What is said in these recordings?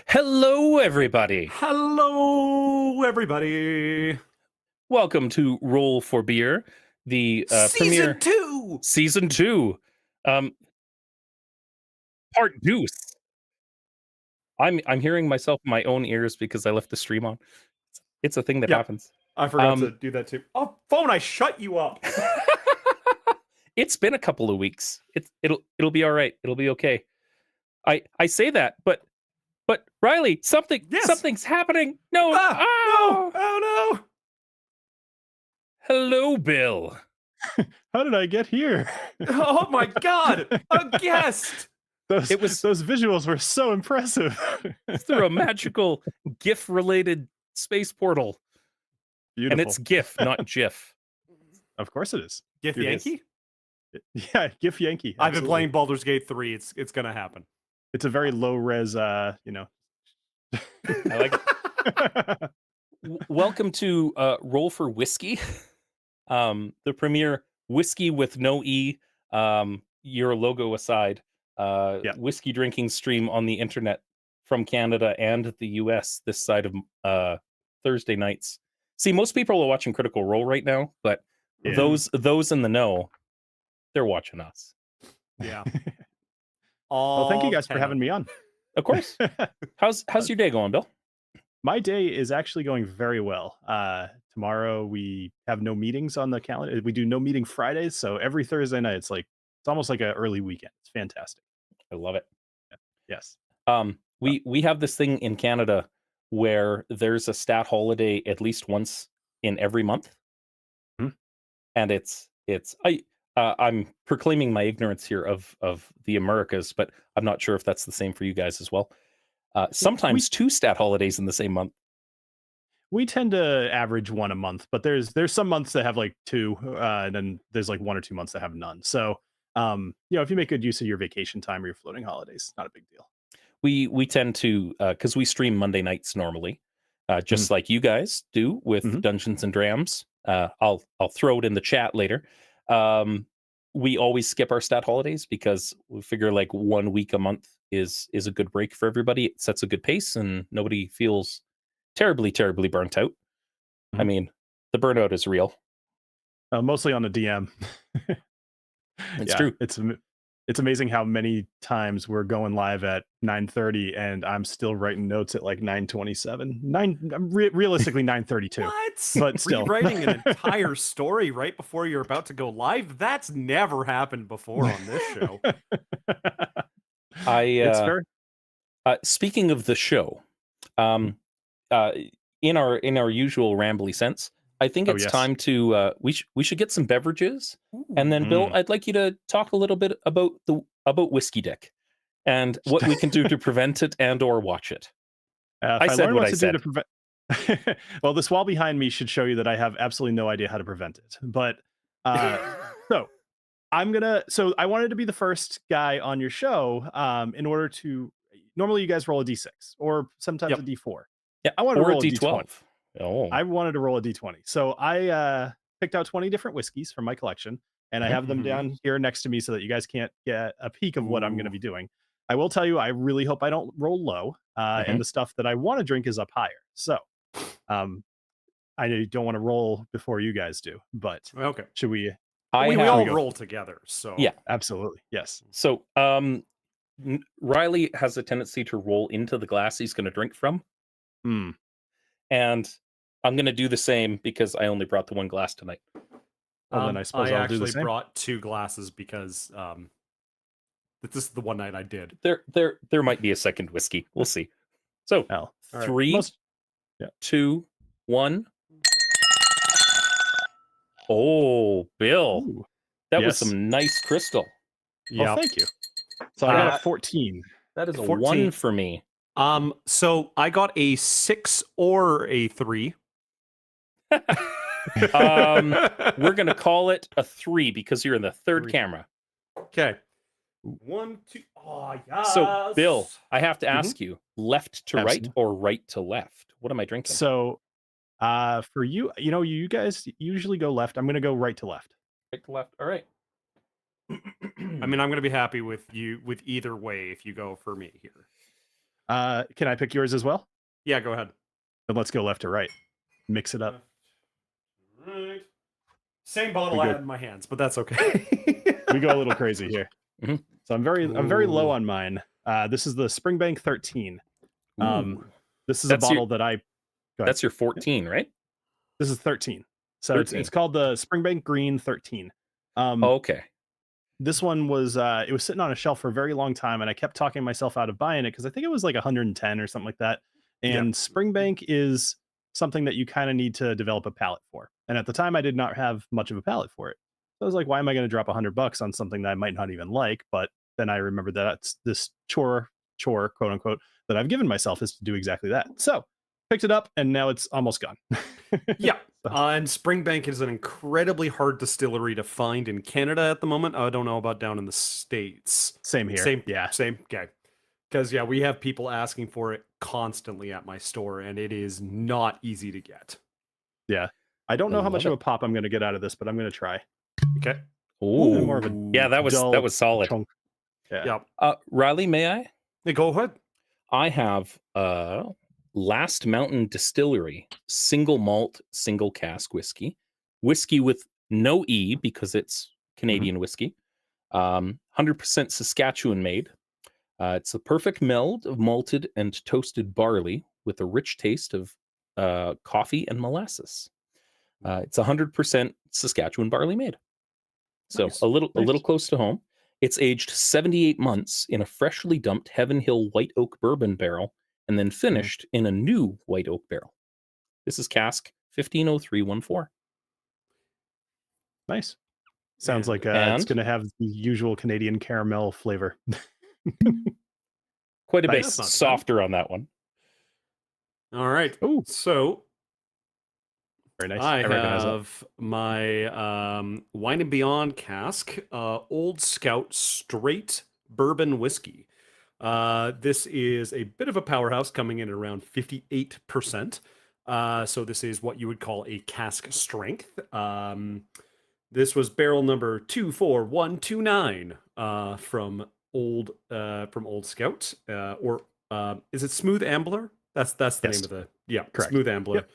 Hello, everybody. Hello, everybody. Welcome to Roll for Beer, the premiere Season 2. Season 2, Part Deuce. I'm hearing myself in my own ears because I left the stream on. It's a thing that happens. I forgot to do that too. Oh, phone! I shut you up. It's been a couple of weeks. It'll be all right. It'll be okay. I say that, but Riley, something's happening. No, No! Oh no! Hello, Bill. How did I get here? Oh my God! A guest. Those visuals were so impressive. Through a magical GIF-related space portal. Beautiful. And it's GIF, not GIF. Of course it is. GIF Yankee? Yeah, GIF Yankey. I've been playing Baldur's Gate 3. It's gonna happen. It's a very low res, I like it. Welcome to Roll for Whiskey, the premier whiskey with no E, your logo aside, whiskey drinking stream on the internet from Canada and the US this side of Thursday nights. See, most people are watching Critical Role right now, but those in the know, they're watching us. Yeah. Well, thank you guys for having me on. Of course. How's your day going, Bill? My day is actually going very well. Tomorrow we have no meetings on the calendar. We do no meeting Fridays, so every Thursday night it's almost like an early weekend. It's fantastic. I love it. Yes. We have this thing in Canada where there's a stat holiday at least once in every month. And I'm proclaiming my ignorance here of the Americas, but I'm not sure if that's the same for you guys as well. Sometimes two stat holidays in the same month. We tend to average one a month, but there's some months that have like two, and then there's like 1 or 2 months that have none. So, if you make good use of your vacation time or your floating holidays, not a big deal. We tend to, because we stream Monday nights normally, just like you guys do with Dungeons and Drams. I'll throw it in the chat later. We always skip our stat holidays because we figure like 1 week a month is a good break for everybody. It sets a good pace and nobody feels terribly burnt out. I mean, the burnout is real. Mostly on the DM. It's true. It's amazing how many times we're going live at 9:30 and I'm still writing notes at like 9:27. Realistically 9:32. What? But still, rewriting an entire story right before you're about to go live? That's never happened before on this show. It's fair. Speaking of the show, in our usual rambly sense, I think it's time to we should get some beverages. And then Bill, I'd like you to talk a little bit about Whiskey Dick and what we can do to prevent it and or watch it. I said what I said. Well, this wall behind me should show you that I have absolutely no idea how to prevent it. But so I wanted to be the first guy on your show in order to normally you guys roll a D6 or sometimes a D4. Yeah, I wanted to roll a D12. Oh. I wanted to roll a D20. So I picked out 20 different whiskeys from my collection, and I have them down here next to me so that you guys can't get a peek of what I'm going to be doing. I will tell you, I really hope I don't roll low, and the stuff that I want to drink is up higher. So I don't want to roll before you guys do, but should we? We all roll together. So yeah, absolutely. Yes. So Riley has a tendency to roll into the glass he's going to drink from. And I'm going to do the same because I only brought the one glass tonight. Well, then I suppose I'll do the same. Brought 2 glasses because this is the one night I did. There might be a second whiskey. We'll see. So 3, 2, 1. Oh, Bill, that was some nice crystal. Yeah, thank you. So I got a 14. That is a 1 for me. So I got a 6 or a 3. We're gonna call it a 3 because you're in the third camera. Okay. 1, 2. Oh yes. So Bill, I have to ask you, left to right or right to left? What am I drinking? So for you, you guys usually go left. I'm gonna go right to left. Right to left. All right. I mean, I'm gonna be happy with either way if you go for me here. Can I pick yours as well? Yeah, go ahead. Then let's go left to right. Mix it up. Right. Same bottle We I go- had in my hands, but that's okay. We go a little crazy here. Mhm. So I'm very low Ooh. on mine. This is the Springbank 13. Ooh, This is That's a your- bottle that I. Go ahead. that's your 14, right? This is 13. So 13. it's called the Springbank Green 13. Okay. This one was it was sitting on a shelf for a very long time, and I kept talking myself out of buying it because I think it was like 110 or something like that. And Springbank is something that you kind of need to develop a palate for. And at the time, I did not have much of a palate for it. So I was like, why am I going to drop $100 on something that I might not even like? But then I remembered that that's this chore, quote unquote, that I've given myself is to do exactly that. So picked it up, and now it's almost gone. Yeah. So- And Springbank is an incredibly hard distillery to find in Canada at the moment. I don't know about down in the States. Same here. Same. Yeah. Same. Okay. Because, yeah, we have people asking for it constantly at my store, and it is not easy to get. Yeah. I don't know how much Love of a pop I'm going to get out of this, but I'm going to try. Okay. Ooh. more of a Yeah, that dull was solid. chunk. Yeah. Yeah. Riley, may I? Hey, go ahead. I have Last Mountain Distillery single malt, single cask whiskey with no E because it's Canadian whiskey. 100% Saskatchewan made. It's a perfect meld of malted and toasted barley with a rich taste of coffee and molasses. It's 100% Saskatchewan barley made. So Nice. a little Nice. close to home. It's aged 78 months in a freshly dumped Heaven Hill white oak bourbon barrel and then finished in a new white oak barrel. This is cask 150314. Nice. Sounds And- like it's and- going to have the usual Canadian caramel flavor. Quite a bit Nice. That's not bad. softer on that one. All right. Ooh, So very nice. I recognize that. have my Wine and Beyond cask, Old Scout straight bourbon whiskey. This is a bit of a powerhouse coming in at around 58%. So this is what you would call a cask strength. This was barrel number 24129 from Old Scout. Or is it Smooth Ambler? That's the Yes. name of the Correct. Smooth Ambler. Yep.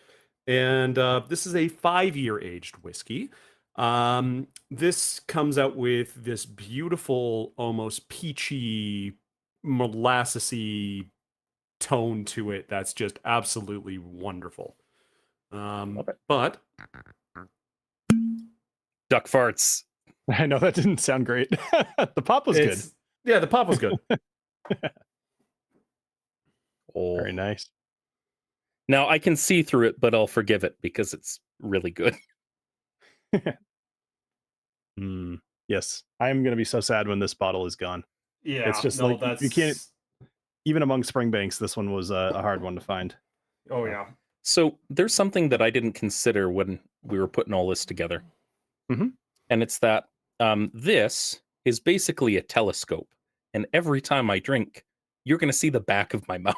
And this is a 5-year aged whiskey. This comes out with this beautiful, almost peachy, molassesy tone to it that's just absolutely wonderful. Love it. But Duck farts. I know that didn't sound great. The pop was good. Yeah, the pop was good. Oh. Very nice. Now I can see through it, but I'll forgive it because it's really good. Yes, I am going to be so sad when this bottle is gone. Yeah, It's just like, you can't- Even among Springbanks, this one was a hard one to find. Oh yeah. So there's something that I didn't consider when we were putting all this together. Mhm. And it's that this is basically a telescope. And every time I drink, you're going to see the back of my mouth.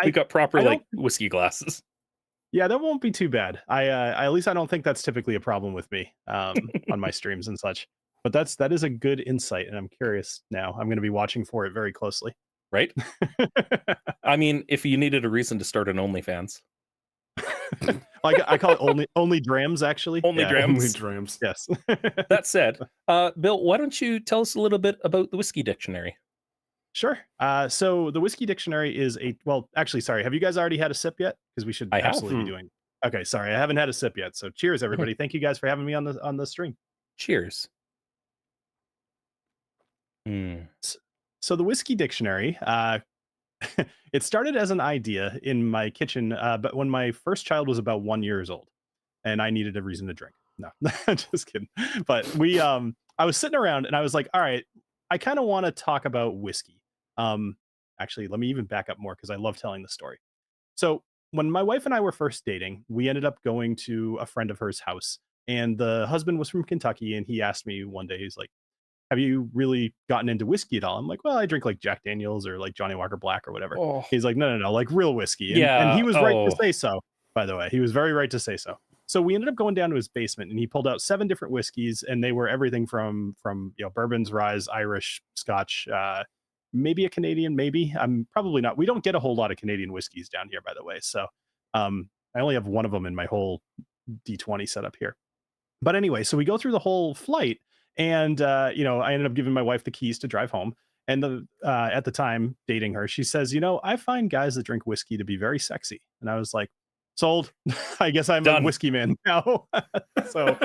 We got proper I don't- like whiskey glasses. Yeah, that won't be too bad. I at least I don't think that's typically a problem with me on my streams and such. But that is a good insight, and I'm curious now. I'm going to be watching for it very closely. Right? I mean, if you needed a reason to start an OnlyFans. Like I call it only drams, actually. Only Yeah. drams. Only drams. Yes. That said, Bill, why don't you tell us a little bit about the Whiskey Dictionary? Sure. So the Whiskey Dictionary is actually, sorry. Have you guys already had a sip yet? Because we should I have. absolutely be doing. Okay, sorry, I haven't had a sip yet. So cheers, everybody. Thank you guys for having me on the stream. Cheers. Mm. So the Whiskey Dictionary, it started as an idea in my kitchen, but when my first child was about 1 year old, and I needed a reason to drink. No, just kidding. But I was sitting around and I was like, all right, I kind of want to talk about whiskey. Actually, let me even back up more because I love telling the story. So when my wife and I were first dating, we ended up going to a friend of hers house, and the husband was from Kentucky, and he asked me one day, he's like, have you really gotten into whiskey at all? I'm like, well, I drink like Jack Daniels or like Johnny Walker Black or whatever. Oh. He's like, no, like real whiskey. And, Yeah, and he was right to oh. say so, by the way. He was very right to say so. So we ended up going down to his basement, and he pulled out 7 different whiskeys, and they were everything from bourbons, rye, Irish, Scotch, maybe a Canadian, maybe. I'm probably not. We don't get a whole lot of Canadian whiskeys down here, by the way. So I only have one of them in my whole D20 setup here. But anyway, so we go through the whole flight, and I ended up giving my wife the keys to drive home. And at the time, dating her, she says, I find guys that drink whiskey to be very sexy. And I was like, sold. I guess I'm Done. a whiskey man now. so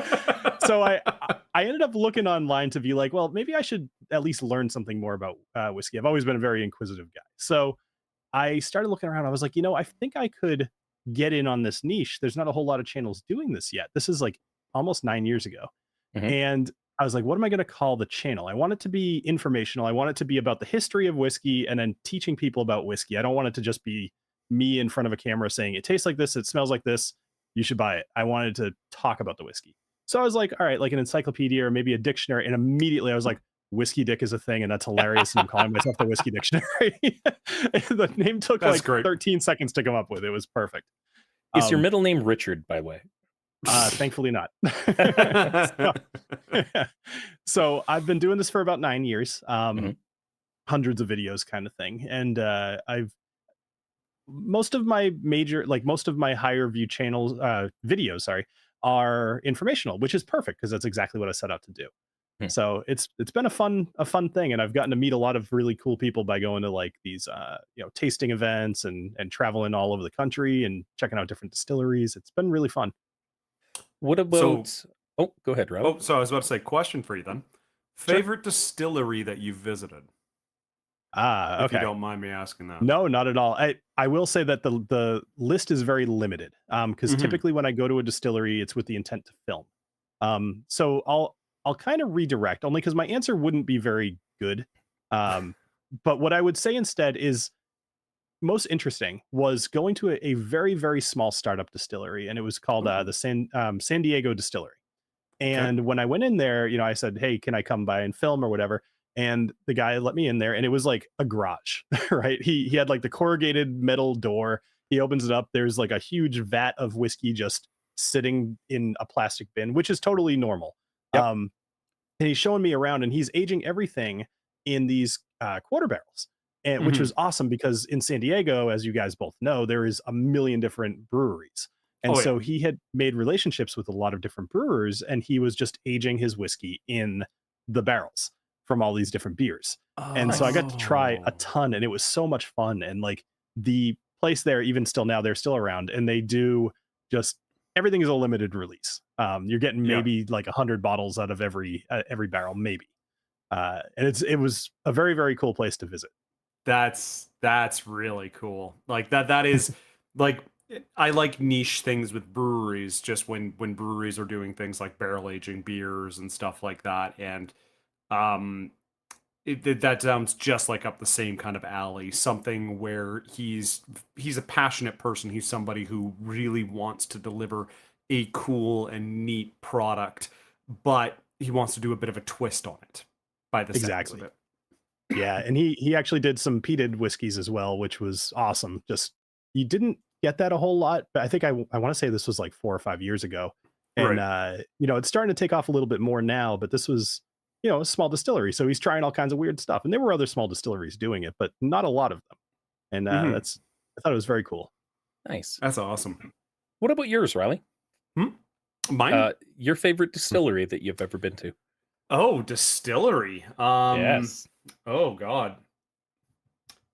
I ended up looking online to be like, well, maybe I should at least learn something more about whiskey. I've always been a very inquisitive guy. So I started looking around. I was like, I think I could get in on this niche. There's not a whole lot of channels doing this yet. This is like almost 9 years ago. Mhm. And I was like, what am I going to call the channel? I want it to be informational. I want it to be about the history of whiskey and then teaching people about whiskey. I don't want it to just be me in front of a camera saying it tastes like this, it smells like this, you should buy it. I wanted to talk about the whiskey. So I was like, all right, like an encyclopedia or maybe a dictionary. And immediately I was like, Whiskey Dick is a thing, and that's hilarious. And I'm calling myself the Whiskey Dictionary. The name took That's like great. 13 seconds to come up with. It was perfect. Is your middle name Richard, by the way? Thankfully not. So I've been doing this for about 9 years, hundreds of videos kind of thing. And most of my higher view channels, videos, sorry, are informational, which is perfect because that's exactly what I set out to do. So it's been a fun thing, and I've gotten to meet a lot of really cool people by going to like these tasting events and traveling all over the country and checking out different distilleries. It's been really fun. What about? Oh, go ahead, Rob. Oh, so I was about to say, question for you then. Favorite distillery that you've visited? Okay. If you don't mind me asking that. No, not at all. I will say that the list is very limited because typically when I go to a distillery, it's with the intent to film. So I'll kind of redirect, only because my answer wouldn't be very good. But what I would say instead is most interesting was going to a very, very small startup distillery, and it was called the San Diego Distillery. And when I went in there, I said, hey, can I come by and film or whatever? And the guy let me in there, and it was like a garage, right? He had like the corrugated metal door. He opens it up. There's like a huge vat of whiskey just sitting in a plastic bin, which is totally normal. Yep. And he's showing me around, and he's aging everything in these quarter barrels, and which was awesome because in San Diego, as you guys both know, there is a million different breweries. And so he had made relationships with a lot of different brewers, and he was just aging his whiskey in the barrels from all these different beers. And so I got to try a ton, and it was so much fun. And like the place there, even still now, they're still around, and they do just everything is a limited release. You're getting maybe like 100 bottles out of every barrel, maybe. And it was a very, very cool place to visit. That's really cool. Like that is like, I like niche things with breweries, just when breweries are doing things like barrel aging beers and stuff like that. And that sounds just like up the same kind of alley, something where he's a passionate person. He's somebody who really wants to deliver a cool and neat product, but he wants to do a bit of a twist on it by the sounds of it. Yeah, and he actually did some peated whiskeys as well, which was awesome. Just you didn't get that a whole lot, but I think I want to say this was like 4 or 5 years ago. And it's starting to take off a little bit more now, but this was a small distillery, so he's trying all kinds of weird stuff. And there were other small distilleries doing it, but not a lot of them. And I thought it was very cool. Nice. That's awesome. What about yours, Riley? Mine? Your favorite distillery that you've ever been to? Oh, distillery. Yes. Oh God.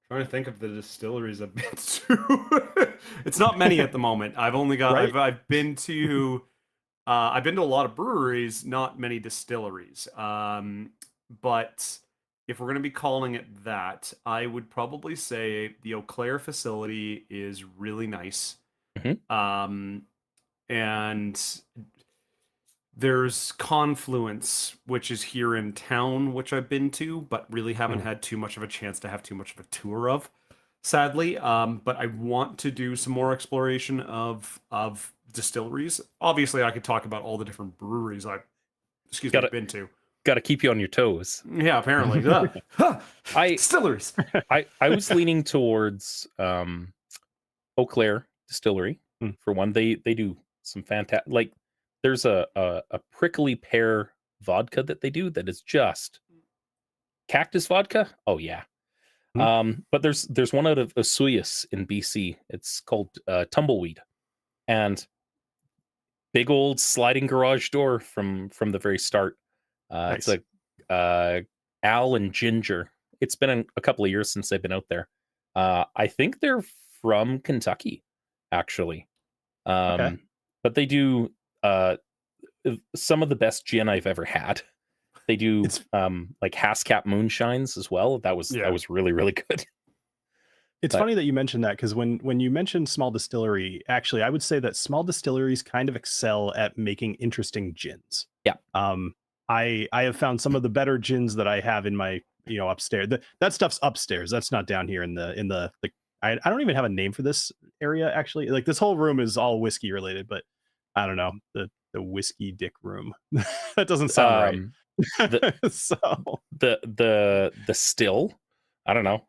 Trying to think of the distilleries I've been to. It's not many at the moment. I've only got I've been to a lot of breweries, not many distilleries. But if we're going to be calling it that, I would probably say the Eau Claire facility is really nice. And there's Confluence, which is here in town, which I've been to, but really haven't had too much of a chance to have too much of a tour of, sadly. But I want to do some more exploration of distilleries. Obviously, I could talk about all the different breweries I've been to. Got to keep you on your toes. Yeah, apparently. Distilleries. I was leaning towards Eau Claire Distillery for one. They do some fantastic. Like there's a prickly pear vodka that they do that is just cactus vodka. Oh yeah. But there's one out of Osuyas in BC. It's called Tumbleweed, and big old sliding garage door from the very start. It's Nice. a Al and Ginger. It's been a couple of years since they've been out there. I think they're from Kentucky, actually. Okay. But they do some of the best gin I've ever had. They do It's like Hascap moonshines as well. That was really, really good. It's But- funny that you mentioned that, because when you mentioned small distillery, actually, I would say that small distilleries kind of excel at making interesting gins. Yeah. I have found some of the better gins that I have in my upstairs. That stuff's upstairs. That's not down here in the I don't even have a name for this area, actually. Like, this whole room is all whiskey related, but I don't know, the whiskey dick room. That doesn't sound right. So the still, I don't know.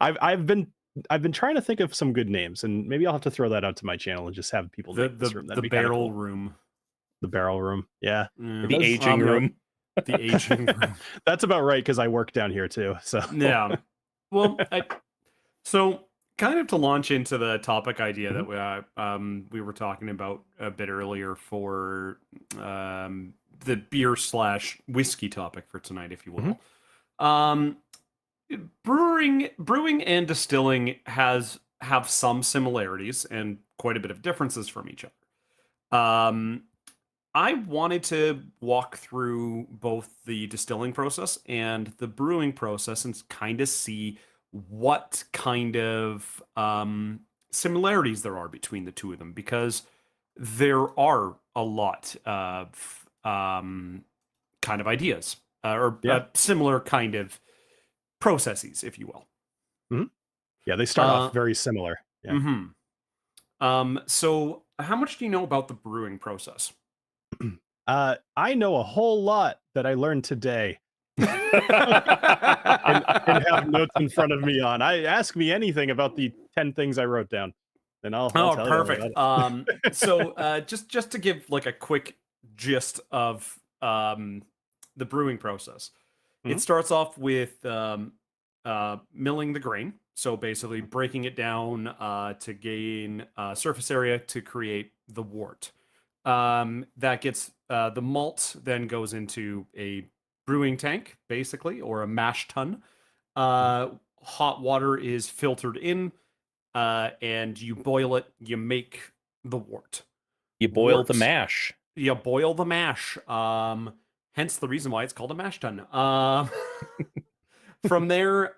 I've been trying to think of some good names, and maybe I'll have to throw that out to my channel and just have people name this room. That'd be kinda barrel cool. room. The barrel room. Yeah. The aging room. The aging room. That's about right, because I work down here too. So Yeah. Well, so kind of to launch into the topic idea that we were talking about a bit earlier for the beer/whiskey topic for tonight, if you will. Brewing and distilling have some similarities and quite a bit of differences from each other. I wanted to walk through both the distilling process and the brewing process and kind of see what kind of similarities there are between the two of them, because there are a lot of kind of ideas or similar kind of processes, if you will. Yeah, they start off very similar. Yeah. So how much do you know about the brewing process? I know a whole lot that I learned today. and have notes in front of me on. Ask me anything about the 10 things I wrote down, and I'll tell perfect. you about it. So just to give like a quick gist of the brewing process, it starts off with milling the grain. So basically breaking it down to gain surface area to create the wort. That gets the malt then goes into a brewing tank, basically, or a mash tun. Hot water is filtered in, and you boil it. You make the wort. You boil the mash. You boil the mash. Hence the reason why it's called a mash tun. From there,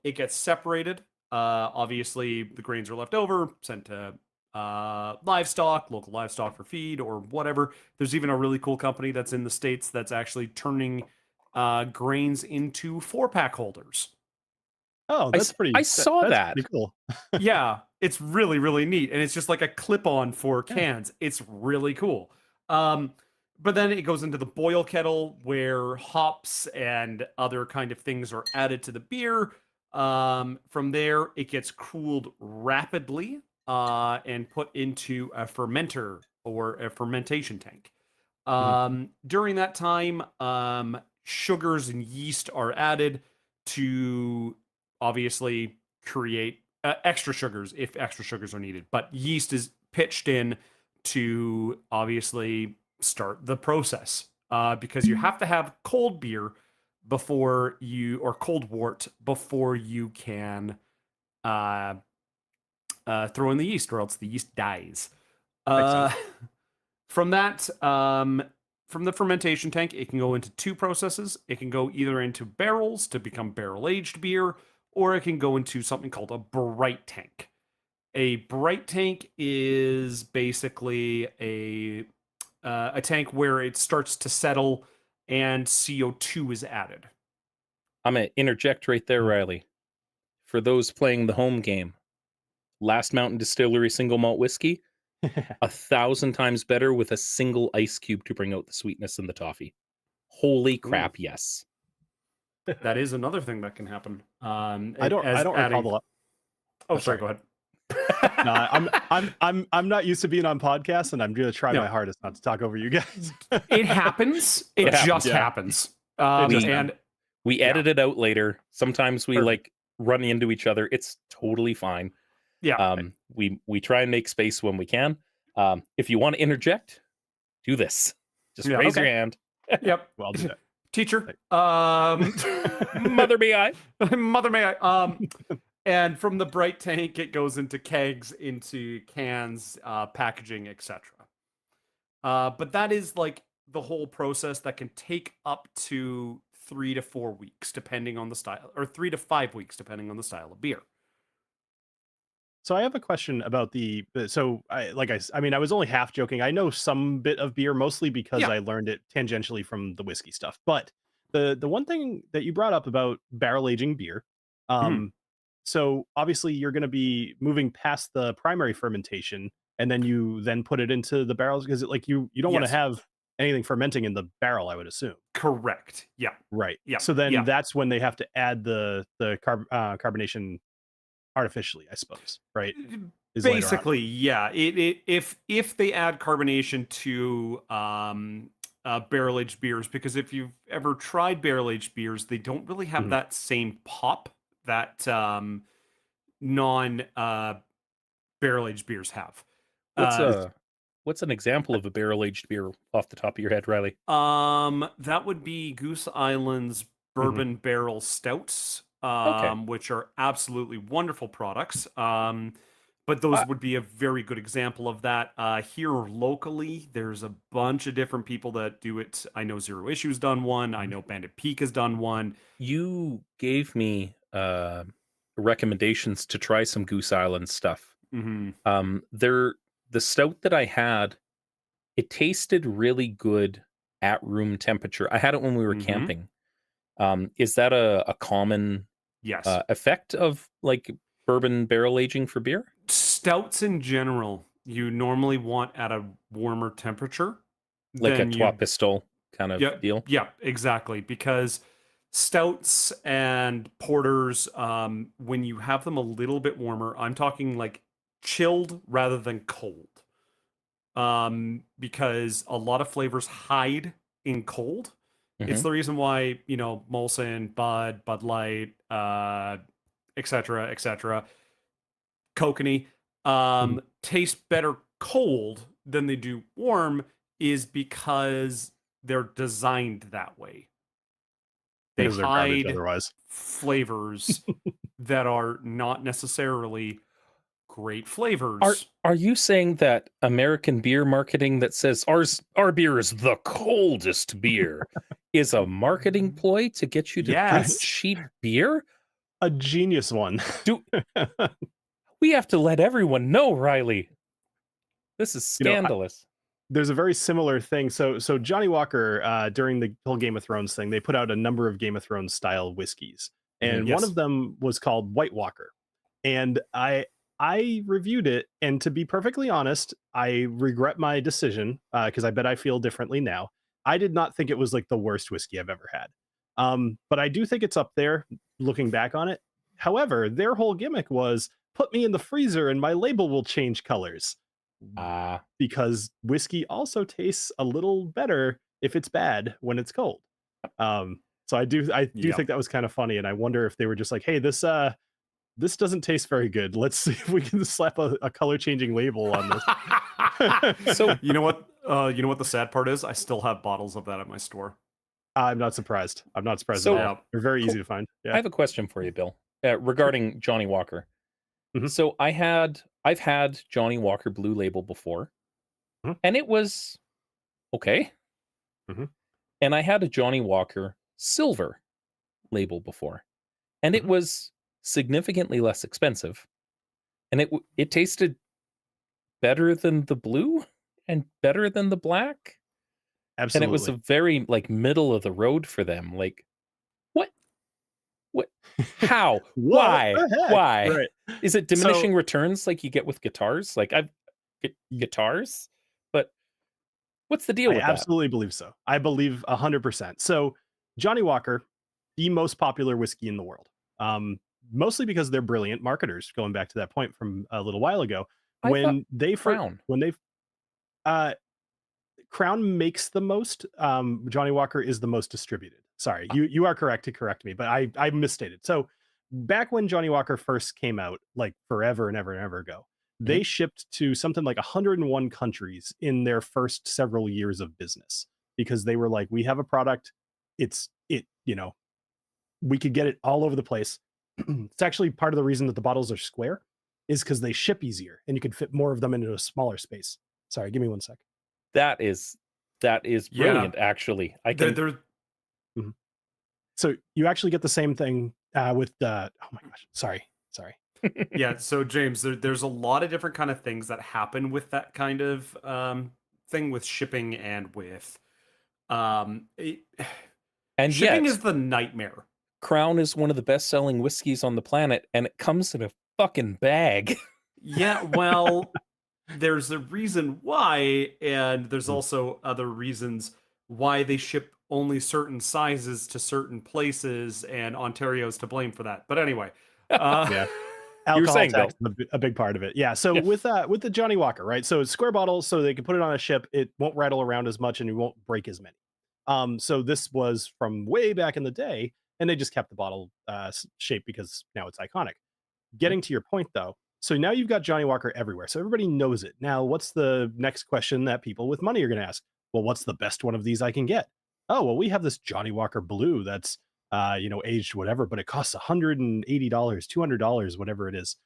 it gets separated. Obviously, the grains are left over, sent to livestock, local livestock for feed or whatever. There's even a really cool company that's in the States that's actually turning grains into 4-pack holders. Oh, that's pretty. I saw that. Pretty cool. Yeah, it's really, really neat. And it's just like a clip-on for cans. It's really cool. But then it goes into the boil kettle where hops and other kind of things are added to the beer. From there, it gets cooled rapidly and put into a fermenter or a fermentation tank. During that time, sugars and yeast are added to obviously create extra sugars if extra sugars are needed. But yeast is pitched in to obviously start the process because you have to have cold beer before you, or cold wort before you can throw in the yeast, or else the yeast dies. From that, from the fermentation tank, it can go into two processes. It can go either into barrels to become barrel-aged beer, or it can go into something called a bright tank. A bright tank is basically a tank where it starts to settle and CO2 is added. I'm going to interject right there, Riley. For those playing the home game, Last Mountain Distillery single malt whiskey, 1,000 times better with a single ice cube to bring out the sweetness in the toffee. Holy crap, yes. That is another thing that can happen. I don't recall the. Oh, sorry, go ahead. No, I'm not used to being on podcasts, and I'm gonna try No. my hardest not to talk over you guys. It happens. It just happens. And we edit it out later. Sometimes we Perfect. like run into each other. It's totally fine. yeah, We try and make space when we can. If you want to interject, do this. Just Yeah, raise your okay. hand. yep. Well, I'll do that. Teacher, Mother may I. mother may I. And from the bright tank, it goes into kegs, into cans, packaging, etc. But that is like the whole process that can take up to 3 to 4 weeks, depending on the style, or 3 to 5 weeks, depending on the style of beer. So I have a question about so I mean, I was only half joking. I know some bit of beer, mostly because Yeah. I learned it tangentially from the whiskey stuff. But the one thing that you brought up about barrel aging beer, so obviously you're going to be moving past the primary fermentation, and then you put it into the barrels, because like you don't want to Yes. have anything fermenting in the barrel, I would assume. Correct. Yeah. Right. Yeah. So then Yeah. that's when they have to add the carbonation artificially, I suppose, right? Is later on. Basically, yeah. If they add carbonation to barrel aged beers, because if you've ever tried barrel aged beers, they don't really have that same pop that non barrel aged beers have. What's an example of a barrel aged beer off the top of your head, Riley? That would be Goose Island's bourbon barrel stouts, which are absolutely wonderful products. But those would be a very good example of that. Here locally, there's a bunch of different people that do it. I know Zero Issue's done one. I know Bandit Peak has done one. You gave me recommendations to try some Goose Island stuff. The stout that I had, it tasted really good at room temperature. I had it when we were camping. Is that a common effect of like bourbon barrel aging for beer? Stouts in general, you normally want at a warmer temperature. Like a Trois Pistol kind of deal? Yeah, exactly. Because stouts and porters, when you have them a little bit warmer, I'm talking like chilled rather than cold. Because a lot of flavors hide in cold. It's the reason why, Molson, Bud Light, etc., Kokanee, taste better cold than they do warm, is because they're designed that way. They hide flavors that are not necessarily great flavors. Are you saying that American beer marketing that says our beer is the coldest beer is a marketing ploy to get you to drink cheap beer? A genius one. We have to let everyone know, Riley. This is scandalous. There's a very similar thing. So Johnny Walker, during the whole Game of Thrones thing, they put out a number of Game of Thrones style whiskeys, and one of them was called White Walker. And I reviewed it, and to be perfectly honest, I regret my decision, because I bet I feel differently now. I did not think it was like the worst whiskey I've ever had. But I do think it's up there looking back on it. However, their whole gimmick was, put me in the freezer and my label will change colors. Because whiskey also tastes a little better if it's bad when it's cold. So I do think that was kind of funny, and I wonder if they were just like, hey, this doesn't taste very good. Let's see if we can slap a color changing label on this. So you know what the sad part is? I still have bottles of that at my store. I'm not surprised. At all. They're very easy to find. Yeah. I have a question for you, Bill, regarding Johnny Walker. So I've had Johnny Walker Blue Label before, and it was okay. And I had a Johnny Walker Silver Label before, and it was significantly less expensive, and it tasted better than the blue and better than the black. Absolutely. And it was a very like middle of the road for them. Like, what? How? Why? Right. Is it diminishing returns like you get with guitars? Like I've guitars, but what's the deal with that? I absolutely believe so. I believe 100%. So Johnny Walker, the most popular whiskey in the world. mostly because they're brilliant marketers. Going back to that point from a little while ago, I thought Crown makes the most. Johnny Walker is the most distributed. Sorry, you are correct to correct me, but I misstated. So back when Johnny Walker first came out, like forever and ever and ever ago, they shipped to something like 101 countries in their first several years of business because they were like, we have a product, we could get it all over the place. It's actually part of the reason that the bottles are square is because they ship easier and you can fit more of them into a smaller space. Sorry, give me 1 sec. That is brilliant, actually. I can. Mhm. So you actually get the same thing with the. Oh my gosh! Sorry. Yeah. So James, there's a lot of different kind of things that happen with that kind of thing with shipping and with And shipping yet, is the nightmare. Crown is one of the best-selling whiskeys on the planet, and it comes in a fucking bag. Yeah. Well, there's a reason why, and there's also other reasons why they ship only certain sizes to certain places, and Ontario's to blame for that. But anyway, Yeah. You were Alcohol saying, tax is a big part of it. Yeah. So with the Johnny Walker, right? So it's square bottles, so they can put it on a ship. It won't rattle around as much, and it won't break as many. So this was from way back in the day, and they just kept the bottle shape because now it's iconic. Getting to your point, though, so now you've got Johnny Walker everywhere, so everybody knows it. Now, what's the next question that people with money are going to ask? Well, what's the best one of these I can get? Oh, well, we have this Johnny Walker Blue that's aged whatever, but it costs $180, $200, whatever it is.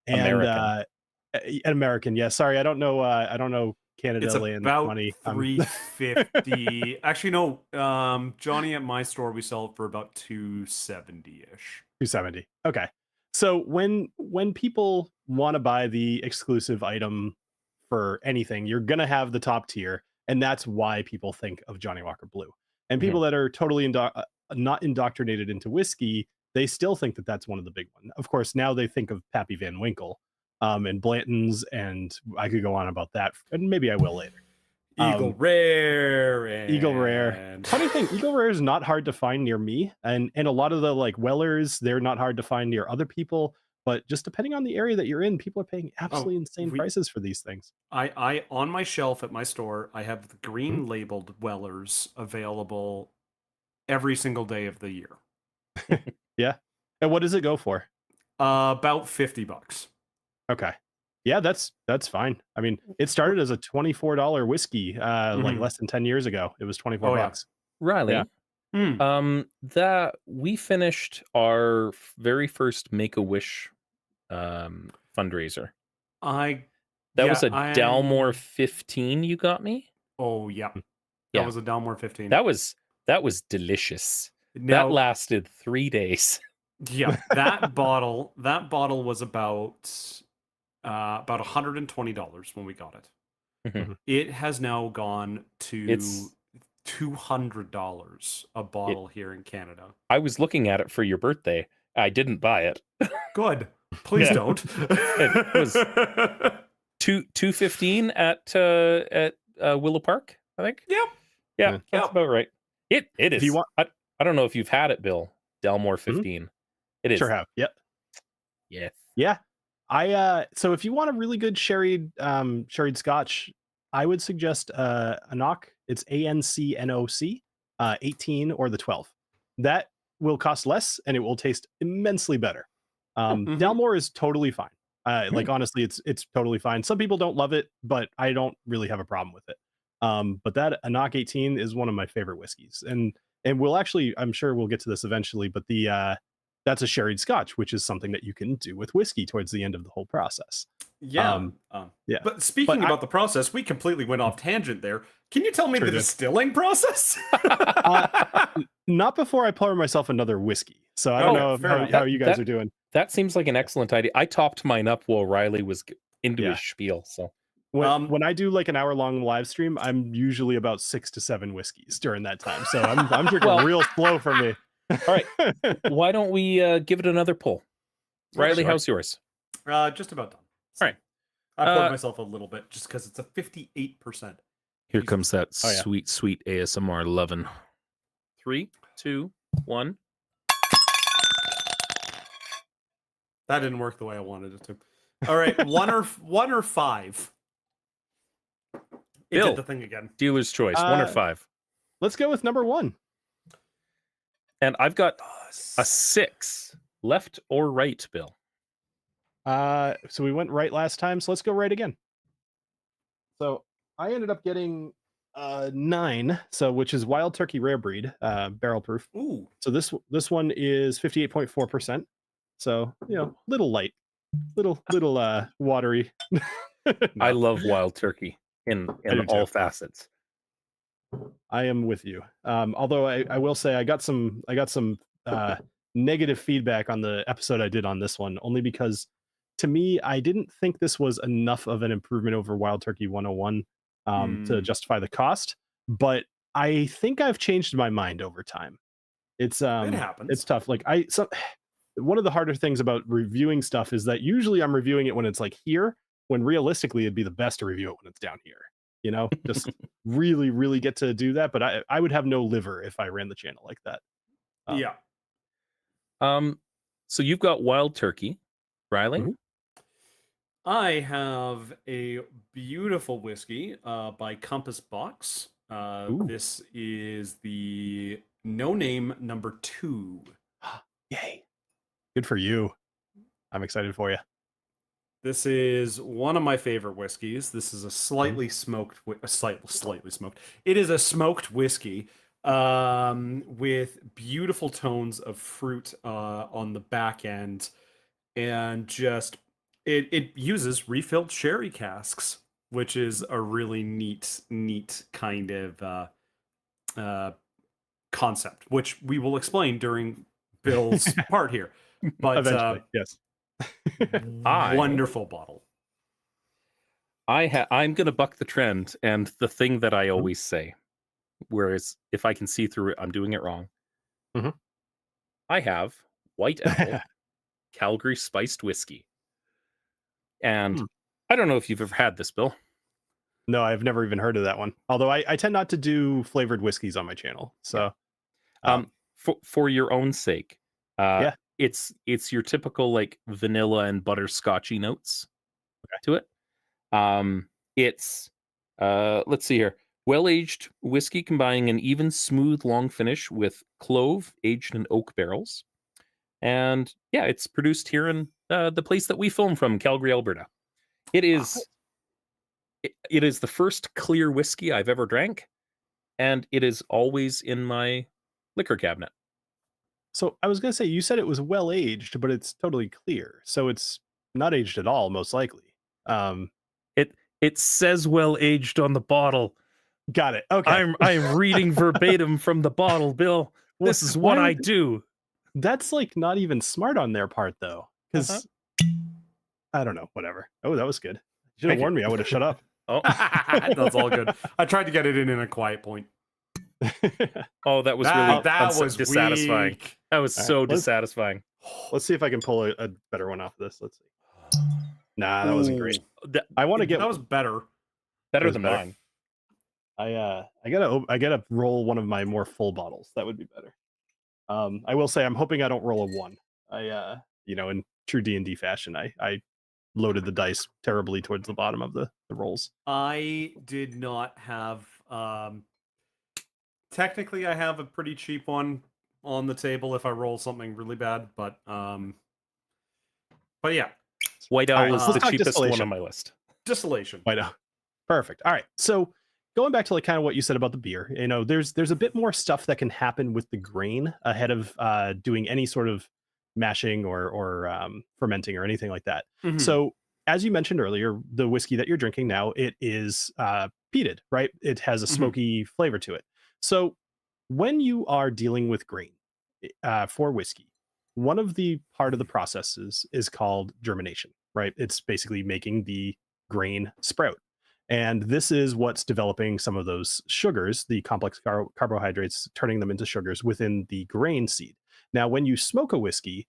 And American. An American, yeah. Sorry, I don't know Canada it's land about money. $350. Actually, no. Johnny, at my store, we sell it for about $270-ish. $270. Okay. So when people want to buy the exclusive item for anything, you're gonna have the top tier, and that's why people think of Johnny Walker Blue. And people that are totally not indoctrinated into whiskey, they still think that that's one of the big ones. Of course, now they think of Pappy Van Winkle, and Blanton's, and I could go on about that, and maybe I will later. Eagle Rare. Funny thing, Eagle Rare is not hard to find near me, and a lot of the like Wellers, they're not hard to find near other people. But just depending on the area that you're in, people are paying absolutely insane prices for these things. I on my shelf at my store, I have the green labeled Wellers available every single day of the year. Yeah. And what does it go for? About $50. Okay. Yeah, that's fine. I mean, it started as a $24 whiskey like less than 10 years ago. It was 24 bucks. Riley, Yeah. that we finished our very first Make-A-Wish fundraiser. That was a Dalmore 15 you got me? Oh, yeah. That was a Dalmore 15. That was delicious. Now, that lasted 3 days. Yeah, that bottle was about $120 when we got it. It has now gone to $200 a bottle here in Canada. I was looking at it for your birthday. I didn't buy it. Good. Please don't. It was $2.15 at Willow Park, I think. Yep. Yeah, that's about right. It is. If you want, I don't know if you've had it, Bill. Dalmore 15. It is. Sure have. Yep. Yeah. Yeah. So if you want a really good sherried scotch, I would suggest Anoc. It's ANCNOC 18 or the 12. That will cost less and it will taste immensely better. Dalmore is totally fine. Like honestly, it's totally fine. Some people don't love it, but I don't really have a problem with it. But that Anoc 18 is one of my favorite whiskeys, and we'll actually, I'm sure we'll get to this eventually, but that's a sherried scotch, which is something that you can do with whiskey towards the end of the whole process. Yeah. Yeah. But speaking about the process, we completely went off tangent there. Can you tell me the distilling process? Not before I pour myself another whiskey. So I don't know how you guys are doing. That seems like an excellent idea. I topped mine up while Riley was into his spiel. So when I do like an hour-long live stream, I'm usually about 6 to 7 whiskeys during that time. So I'm drinking real slow for me. All right. Why don't we give it another pull? Riley, how's yours? Just about done. All right. I poured myself a little bit just because it's a 58%. Here comes that sweet, sweet ASMR lovin'. 3, 2, 1. That didn't work the way I wanted it to. All right, one or five. It Bill. did the thing again. Dealer's choice, 1 or 5. Let's go with number 1. And I've got a 6. Left or right, Bill? So we went right last time, so let's go right again. So I ended up getting 9, so which is Wild Turkey Rare Breed, barrel proof. Ooh. So this one is 58.4%. So, little light, little watery. I love Wild Turkey in all facets. I am with you. Although I will say I got some negative feedback on the episode I did on this one, only because to me I didn't think this was enough of an improvement over Wild Turkey 101 to justify the cost. But I think I've changed my mind over time. It happens. It's tough. Like one of the harder things about reviewing stuff is that usually I'm reviewing it when it's like here, when realistically it'd be the best to review it when it's down here. Just really, really get to do that. But I would have no liver if I ran the channel like that. Yeah. So you've got Wild Turkey, Riley. Mm-hmm. I have a beautiful whiskey by Compass Box. This is the No Name number 2. Yay! Good for you. I'm excited for you. This is one of my favorite whiskeys. This is a slightly smoked, slightly smoked. It is a smoked whiskey with beautiful tones of fruit on the back end, and just it uses refilled sherry casks, which is a really neat kind of concept, which we will explain during Bill's part here. But eventually, yes. Wonderful bottle. I'm gonna buck the trend, and the thing that I always say, whereas if I can see through it, I'm doing it wrong. Mm-hmm. I have White Apple Calgary spiced whiskey, and I don't know if you've ever had this, Bill. No, I've never even heard of that one. Although I tend not to do flavored whiskeys on my channel. So, for your own sake, yeah. It's your typical like vanilla and butterscotchy notes to it. It's let's see here. Well-aged whiskey combining an even smooth long finish with clove aged in oak barrels. And yeah, it's produced here in the place that we film from, Calgary, Alberta. It is the first clear whiskey I've ever drank, and it is always in my liquor cabinet. So I was going to say, you said it was well aged, but it's totally clear. So it's not aged at all, most likely. It says well aged on the bottle. Got it. Okay. I'm reading verbatim from the bottle, Bill. This is what I do. That's like not even smart on their part, though, because I don't know. Whatever. Oh, that was good. You should have warned me. I would have shut up. Oh, that's all good. I tried to get it in a quiet point. Oh, that was really was dissatisfying. Weak. That was so dissatisfying. Let's see if I can pull a better one off of this. Let's see. Nah, that wasn't great. I want to get that was better. Better than mine. I gotta roll one of my more full bottles. That would be better. I will say I'm hoping I don't roll a 1. In true D&D fashion, I loaded the dice terribly towards the bottom of the rolls. I did not have technically I have a pretty cheap one on the table if I roll something really bad, but yeah. White Owl is the cheapest one on my list. Distillation. White Owl. Perfect. All right. So going back to like kind of what you said about the beer, there's a bit more stuff that can happen with the grain ahead of doing any sort of mashing or fermenting or anything like that. Mm-hmm. So as you mentioned earlier, the whiskey that you're drinking now, it is peated, right? It has a smoky flavor to it. So when you are dealing with grain for whiskey, one of the part of the processes is called germination, right? It's basically making the grain sprout. And this is what's developing some of those sugars, the complex carbohydrates, turning them into sugars within the grain seed. Now, when you smoke a whiskey,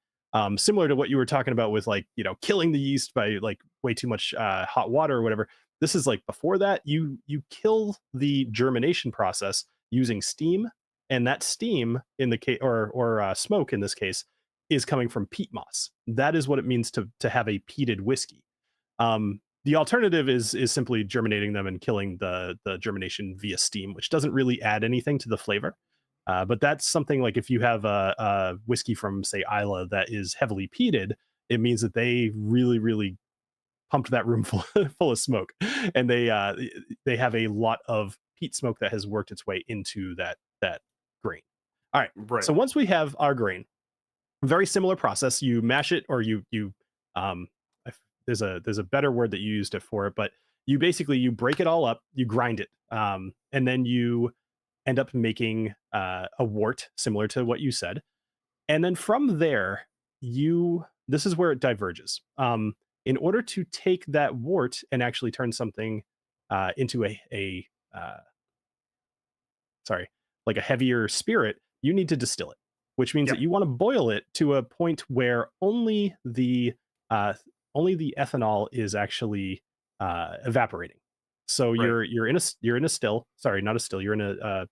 similar to what you were talking about with like, killing the yeast by like way too much hot water or whatever, this is like before that, you kill the germination process using steam. And that steam in the case or smoke in this case is coming from peat moss. That is what it means to have a peated whiskey. The alternative is simply germinating them and killing the germination via steam, which doesn't really add anything to the flavor. But that's something like if you have a whiskey from, say, Islay that is heavily peated, it means that they really, really pumped that room full of smoke, and they have a lot of peat smoke that has worked its way into that grain. All right. Right. So once we have our grain, very similar process. You mash it, or you there's a better word that you used it for it, but you break it all up, you grind it, and then you end up making a wort similar to what you said, and then from there this is where it diverges. In order to take that wort and actually turn something into a like a heavier spirit, you need to distill it, which means that you want to boil it to a point where only the ethanol is actually evaporating. So you're in a still. Sorry, not a still. You're in a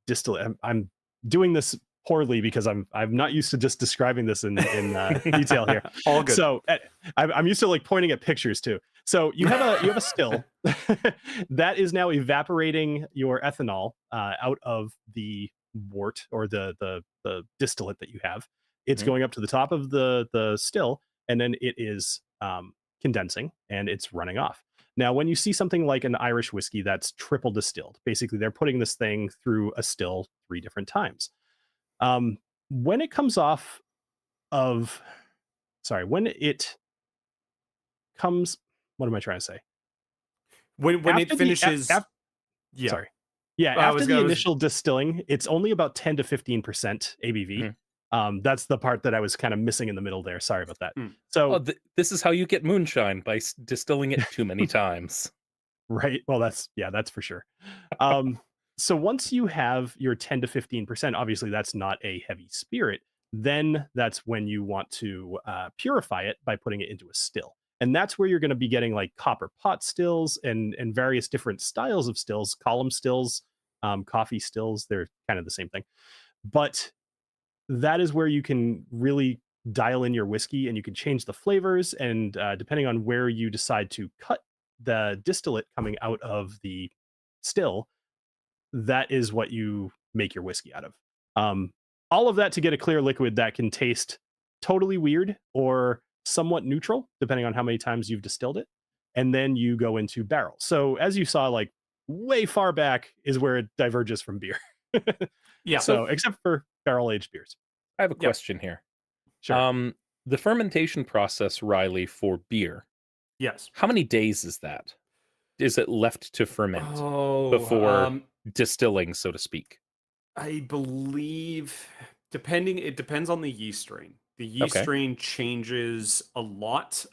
distill. I'm doing this poorly because I'm not used to just describing this in detail here. All good. So I'm used to like pointing at pictures too. So you have a still that is now evaporating your ethanol out of the wort, or the distillate that you have. It's going up to the top of the still, and then it is condensing and it's running off. Now, when you see something like an Irish whiskey that's triple distilled, basically they're putting this thing through a still 3 different times. When it comes off of, when it comes, what am I trying to say? When it finishes, yeah. Sorry. Yeah, after the initial distilling, it's only about 10 to 15% ABV. That's the part that I was kind of missing in the middle there. Sorry about that. So this is how you get moonshine, by distilling it too many times. Right. Well, that's for sure. So once you have your 10 to 15%, obviously that's not a heavy spirit. Then that's when you want to purify it by putting it into a still. And that's where you're going to be getting like copper pot stills and various different styles of stills, column stills, coffee stills. They're kind of the same thing. But that is where you can really dial in your whiskey, and you can change the flavors. And depending on where you decide to cut the distillate coming out of the still, that is what you make your whiskey out of. All of that to get a clear liquid that can taste totally weird or somewhat neutral, depending on how many times you've distilled it. And then you go into barrel. So as you saw, like way far back is where it diverges from beer. Yeah. So except for barrel aged beers. I have a question here. Sure. The fermentation process, Riley, for beer. Yes. How many days is that? Is it left to ferment before distilling, so to speak? I believe it depends on the yeast strain. The yeast strain changes a lot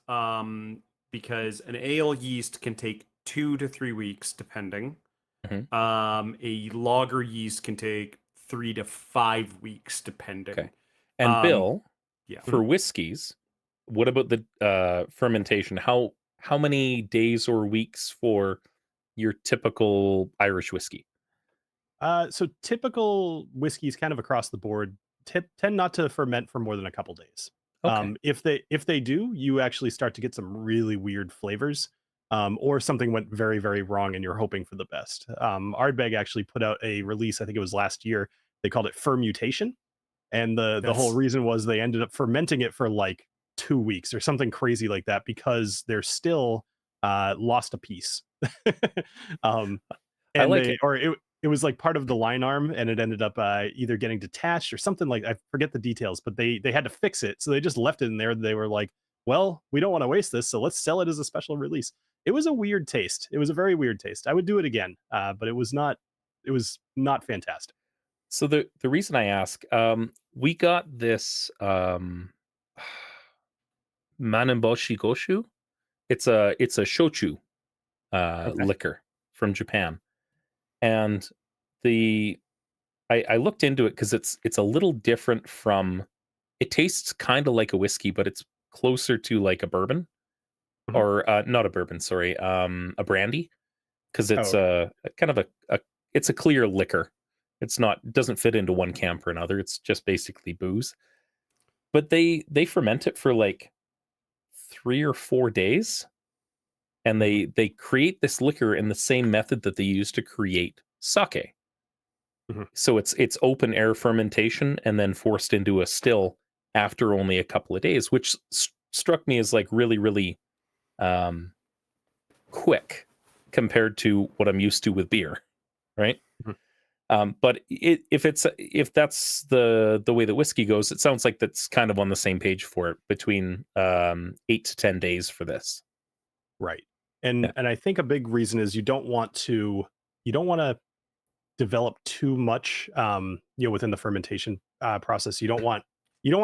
because an ale yeast can take 2 to 3 weeks, depending. A lager yeast can take 3 to 5 weeks, depending. Okay. And Bill, yeah, for whiskeys, what about the fermentation? How many days or weeks for your typical Irish whiskey? So typical whiskeys kind of across the board tend not to ferment for more than a couple days. Okay. If they do, you actually start to get some really weird flavors, or something went very, very wrong and you're hoping for the best. Ardbeg actually put out a release, I think it was last year. They called it fermutation, and the whole reason was they ended up fermenting it for like 2 weeks or something crazy like that, because they're still lost a piece. I like it. Or it was like part of the line arm, and it ended up either getting detached or something, like I forget the details, but they had to fix it, so they just left it in there. They were like, well, we don't want to waste this, so let's sell it as a special release. It was a weird taste. It was a very weird taste. I would do it again, but it was not fantastic. So the reason I ask, we got this Manamboshi Goshu. It's a shochu liquor from Japan. And I looked into it because it's a little different from, it tastes kind of like a whiskey, but it's closer to like a bourbon, or not a bourbon, sorry, a brandy, because it's a kind of it's a clear liquor. It doesn't fit into one camp or another. It's just basically booze. but they ferment it for like 3 or 4 days, and they create this liquor in the same method that they use to create sake. Mhm. So it's open air fermentation and then forced into a still after only a couple of days, which struck me as like really, really quick compared to what I'm used to with beer, right? Mhm. But if that's the way that whiskey goes, it sounds like that's kind of on the same page for it, between 8 to 10 days for this. Right. Yeah. And I think a big reason is you don't want to develop too much within the fermentation process. You don't want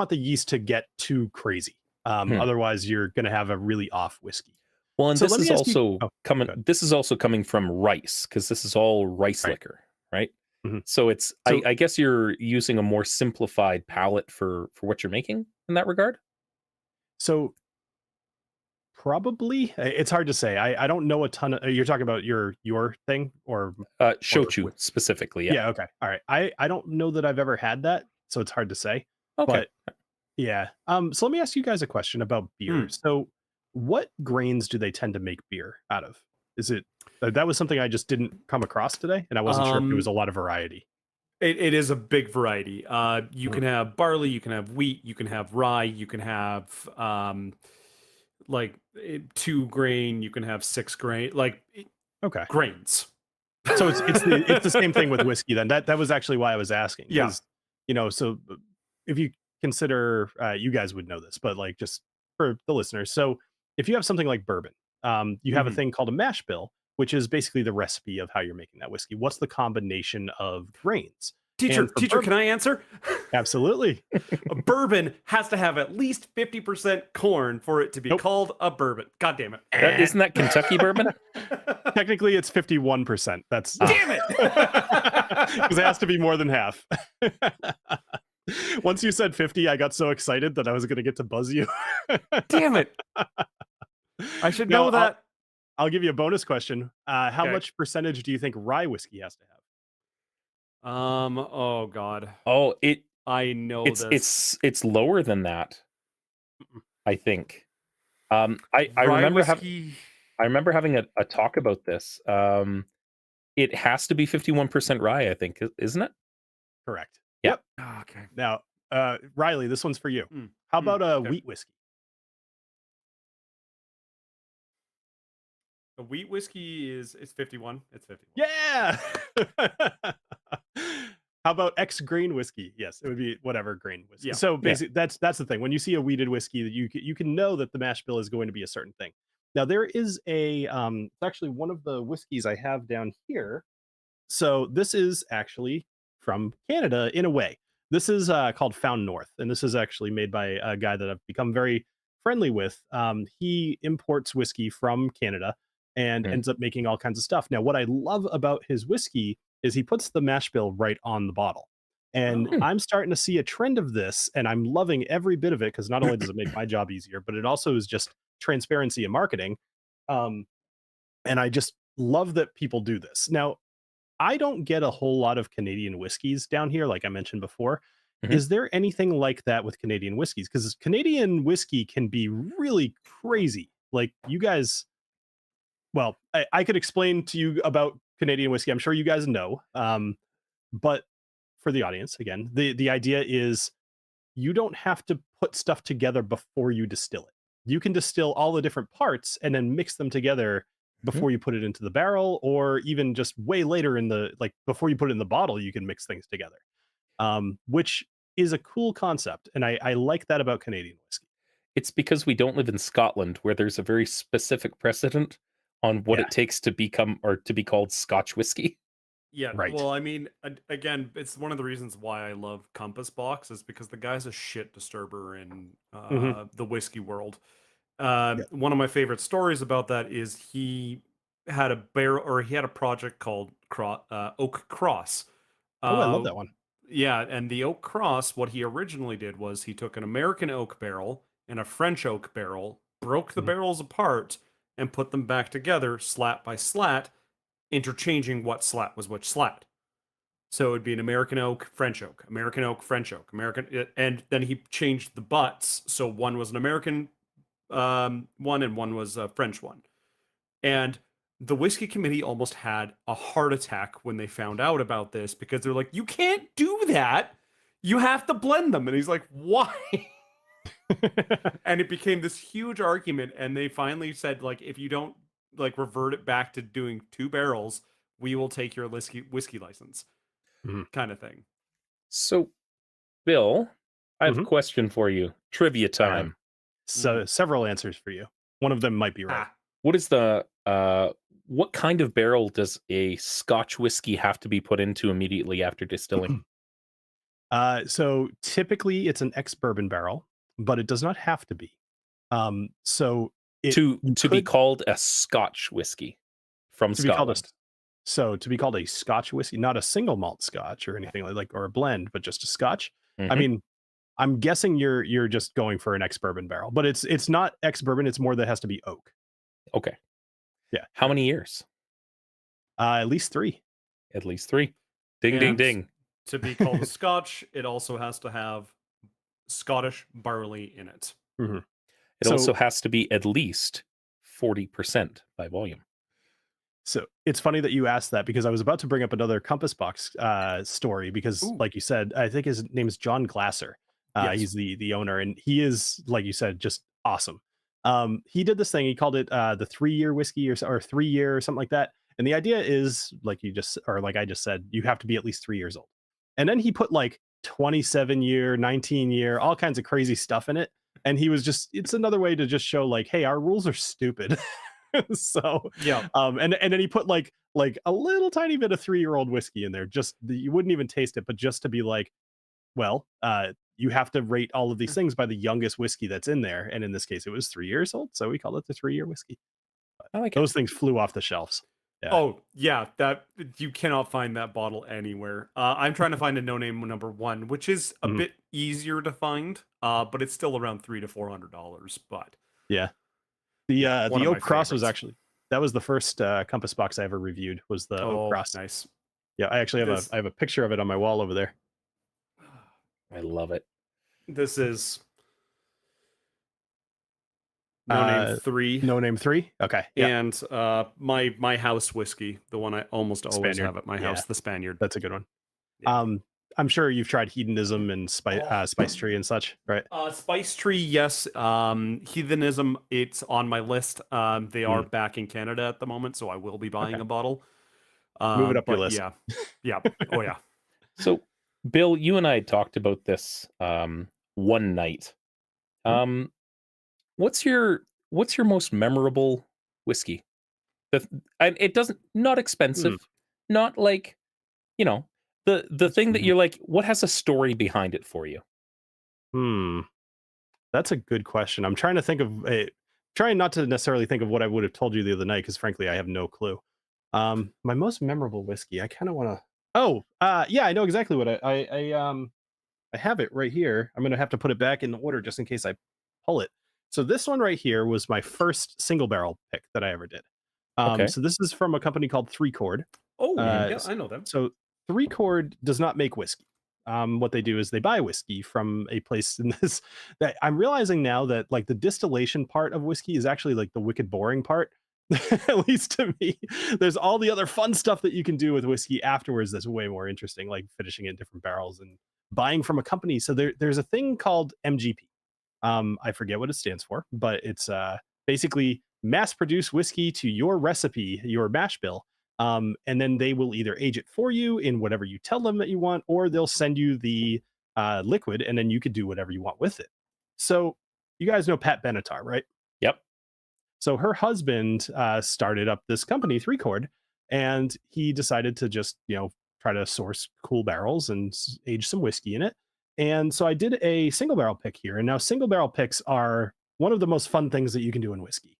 the yeast to get too crazy. Hmm. Otherwise you're going to have a really off whiskey. Well, and So this let me is ask you. also Oh, coming. good. This is also coming from rice, because this is all rice Right. liquor, right? Mhm. So it's. So I guess you're using a more simplified palette for what you're making in that regard. so probably it's hard to say. I don't know a ton of, you're talking about your thing or Shochu specifically, yeah. yeah, okay. All right. I don't know that I've ever had that, so it's hard to say. Okay. But yeah. So let me ask you guys a question about beer. Mm. So what grains do they tend to make beer out of? Is it that was something I just didn't come across today, and I wasn't sure if there was a lot of variety. It is a big variety. You Mhm. can have barley, you can have wheat, you can have rye, you can have 2 grain, you can have 6 grain, Okay. grains. So it's the same thing with whiskey then. That was actually why I was asking. Yeah. Because, so if you consider you guys would know this, but like just for the listeners. So if you have something like bourbon, you have a Mhm. thing called a mash bill, which is basically the recipe of how you're making that whiskey. What's the combination of grains? Teacher, And for teacher, can I answer? absolutely. A bourbon has to have at least 50% corn for it to be Nope. called a bourbon. God damn it. Isn't that Kentucky bourbon? Technically, it's 51%. That's Damn it. because it has to be more than half. Once you said 50, I got so excited that I was going to get to buzz you. Damn it. I should Now, know that. I'll give you a bonus question. How Okay. much percentage do you think rye whiskey has to have? Oh God. Oh, I know this. it's lower than that, Mm-mm. I think. I Rye remember whiskey. I remember having a talk about this. It has to be 51% rye, I think, isn't it? Correct. Yeah. Yep. Oh, okay. Now, Riley, this one's for you. Mm, How about a okay. wheat whiskey? A wheat whiskey is 51. It's 51. Yeah. How about X grain whiskey? Yes, it would be whatever grain whiskey. Yeah. So Yeah. basically, that's the thing. When you see a wheated whiskey, that you can know that the mash bill is going to be a certain thing. Now there is it's actually one of the whiskeys I have down here. So this is actually from Canada in a way. This is called Found North, and this is actually made by a guy that I've become very friendly with. He imports whiskey from Canada and Mhm. ends up making all kinds of stuff. Now, what I love about his whiskey is he puts the mash bill right on the bottle. And Oh. I'm starting to see a trend of this, and I'm loving every bit of it because not only does it make my job easier, but it also is just transparency and marketing. Um, and I just love that people do this. Now, I don't get a whole lot of Canadian whiskeys down here, like I mentioned before. Mhm. Is there anything like that with Canadian whiskeys? Because Canadian whiskey can be really crazy. Like you guys, well, I could explain to you about Canadian whiskey. I'm sure you guys know. But for the audience, again, the idea is you don't have to put stuff together before you distill it. You can distill all the different parts and then mix them together before you put it into the barrel, or even just way later in the like before you put it in the bottle, you can mix things together. Which is a cool concept, and I like that about Canadian whiskey. It's because we don't live in Scotland, where there's a very specific precedent on what Yeah. it takes to become or to be called Scotch whiskey. Yeah, Right. well, I mean, again, it's one of the reasons why I love Compass Box is because the guy's a shit disturber in Mhm. the whiskey world. Yeah. One of my favorite stories about that is he had a barrel or he had a project called Oak Cross. Oh, I love Uh, that one. yeah, and the Oak Cross, what he originally did was he took an American oak barrel and a French oak barrel, broke the Mhm. barrels apart, and put them back together, slat by slat, interchanging what slat was which slat. So it'd be an American oak, French oak, American oak, French oak, and then he changed the butts. So one was an American one and one was a French one. And the whiskey committee almost had a heart attack when they found out about this because they're like, you can't do that. You have to blend them. And he's like, why? And it became this huge argument. And they finally said, like, if you don't like revert it back to doing 2 barrels, we will take your whiskey license, kind of thing. So, Bill, I have a question for you. Trivia time. So several answers for you. One of them might be right. What is the what kind of barrel does a Scotch whiskey have to be put into immediately after distilling? So typically it's an ex-bourbon barrel, but it does not have to be. So to be called a Scotch whiskey from Scotland. To be called a Scotch whiskey, not a single malt Scotch or anything like or a blend, but just a Scotch. I mean, I'm guessing you're just going for an ex-bourbon barrel, but it's not ex-bourbon. It's more that has to be oak. Okay. Yeah. How many years? At least 3. At least 3. Ding, ding, ding. To be called a Scotch, it also has to have Scottish barley in it. It also has to be at least 40% by volume. So it's funny that you asked that because I was about to bring up another Compass Box story because, like you said, I think his name is John Glasser. Yes. He's the owner, and he is, like you said, just awesome. He did this thing. He called it the 3-year whiskey or 3-year or something like that. And the idea is, like I just said, you have to be at least 3 years old. And then he put like 27-year, 19-year, all kinds of crazy stuff in it. And he was it's another way to just show like, hey, our rules are stupid. So yeah. And then he put like a little tiny bit of 3-year-old whiskey in there. You wouldn't even taste it, but just to be like, well, you have to rate all of these things by the youngest whiskey that's in there. And in this case, it was 3 years old. So we call it the 3-year whiskey. But I like those things flew off the shelves. Yeah. Oh, yeah. That you cannot find that bottle anywhere. I'm trying to find a no-name number 1, which is a bit easier to find, but it's still around $300 to $400. But yeah, the Oak Cross was actually that was the first Compass Box I ever reviewed. Was the Oak Cross? Nice. Yeah, I actually have a picture of it on my wall over there. I love it. This is No.Name 3. No.Name 3. Okay. And my house whiskey, the one I almost always have at my house, the Spaniard. That's a good one. Yeah. I'm sure you've tried Hedonism and Spice Tree and such, right? Spice Tree, yes. Hedonism, it's on my list. They are back in Canada at the moment, so I will be buying a bottle. Move it up your list. Yeah. Yeah. Oh, yeah. So, Bill, you and I talked about this one night. What's your most memorable whiskey? It doesn't, not expensive, not like, the thing that you're like, what has a story behind it for you? That's a good question. I'm trying to think of trying not to necessarily think of what I would have told you the other night, because frankly, I have no clue. My most memorable whiskey, I kind of want to. Yeah, I know exactly what I have it right here. I'm gonna have to put it back in the order just in case I pull it. So this one right here was my first single barrel pick that I ever did. So this is from a company called 3 Chord. Oh, yeah, I know them. So 3 Chord does not make whiskey. What they do is they buy whiskey from a place in this that I'm realizing now that like the distillation part of whiskey is actually like the wicked boring part, at least to me. There's all the other fun stuff that you can do with whiskey afterwards that's way more interesting, like finishing it in different barrels and buying from a company. So there's a thing called MGP. I forget what it stands for, but it's basically mass produce whiskey to your recipe, your mash bill. And then they will either age it for you in whatever you tell them that you want, or they'll send you the liquid, and then you could do whatever you want with it. So you guys know Pat Benatar, right? Yep. So her husband started up this company, 3 Chord, and he decided to just, try to source cool barrels and age some whiskey in it. And so I did a single barrel pick here. And now single barrel picks are one of the most fun things that you can do in whiskey.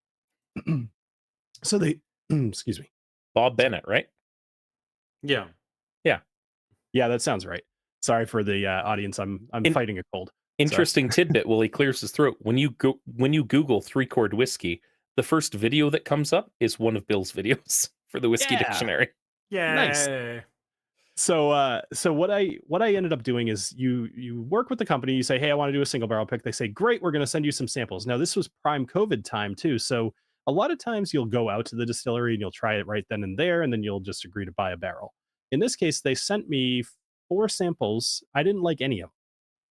So they, excuse me. Bob Bennett, right? Yeah. Yeah, that sounds right. Sorry for the audience. I'm fighting a cold. Interesting tidbit while he clears his throat. When you Google 3 Chord whiskey, the first video that comes up is one of Bill's videos for the Whiskey Dictionary. Yeah. Nice. So what I ended up doing is you work with the company, you say, hey, I want to do a single barrel pick. They say, great, we're going to send you some samples. Now this was prime COVID time too, so a lot of times you'll go out to the distillery and you'll try it right then and there, and then you'll just agree to buy a barrel. In this case, they sent me 4 samples. I didn't like any of them,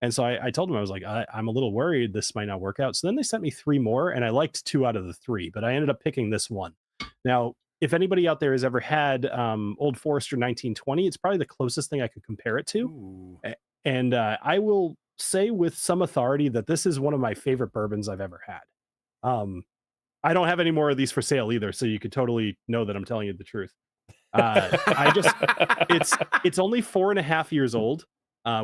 and so I told them, I was like, I'm a little worried this might not work out. So then they sent me 3 more, and I liked 2 out of the 3, but I ended up picking this one. Now, if anybody out there has ever had Old Forester 1920, it's probably the closest thing I could compare it to. Ooh. And I will say with some authority that this is one of my favorite bourbons I've ever had. I don't have any more of these for sale either, so you could totally know that I'm telling you the truth. It's only 4.5 years old,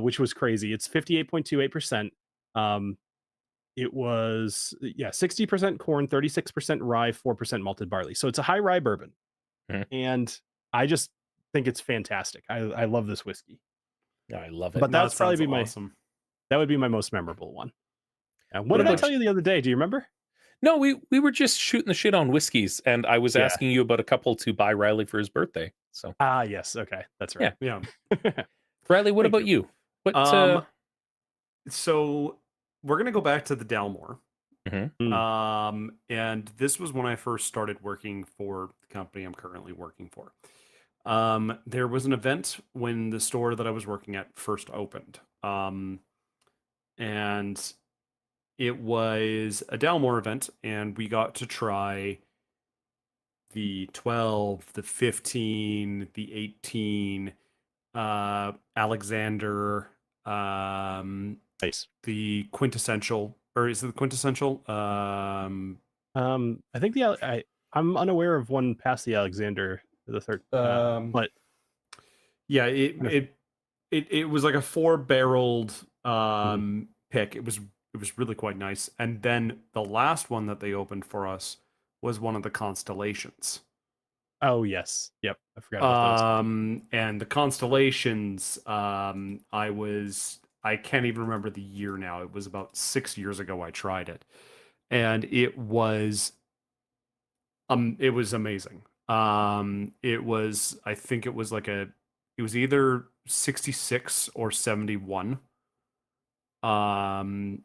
which was crazy. It's 58.28%. It was 60% corn, 36% rye, 4% malted barley. So it's a high rye bourbon. Mhm. And I just think it's fantastic. I love this whiskey. Yeah, I love it. But that's probably be awesome. that would be my most memorable one. What Pretty did I much. tell you the other day? Do you remember? No, we were just shooting the shit on whiskeys, and I was Yeah. asking you about a couple to buy Riley for his birthday. So Yes. Okay. That's right. Yeah. Riley, what Thank about you? What So we're gonna go back to the Dalmore. Mhm. And this was when I first started working for the company I'm currently working for. There was an event when the store that I was working at first opened. And it was a Dalmore event, and we got to try the 12, the 15, the 18, Alexander, Nice. the quintessential, or is it the quintessential? I think I'm unaware of one past the Alexander the third, but yeah, it was like a 4-barreled pick. It was really quite nice. And then the last one that they opened for us was one of the Constellations. oh yes, yep, I forgot about those. And the Constellations, I can't even remember the year now. It was about 6 years ago I tried it, and it was amazing. I think it was it was either 66 or 71. And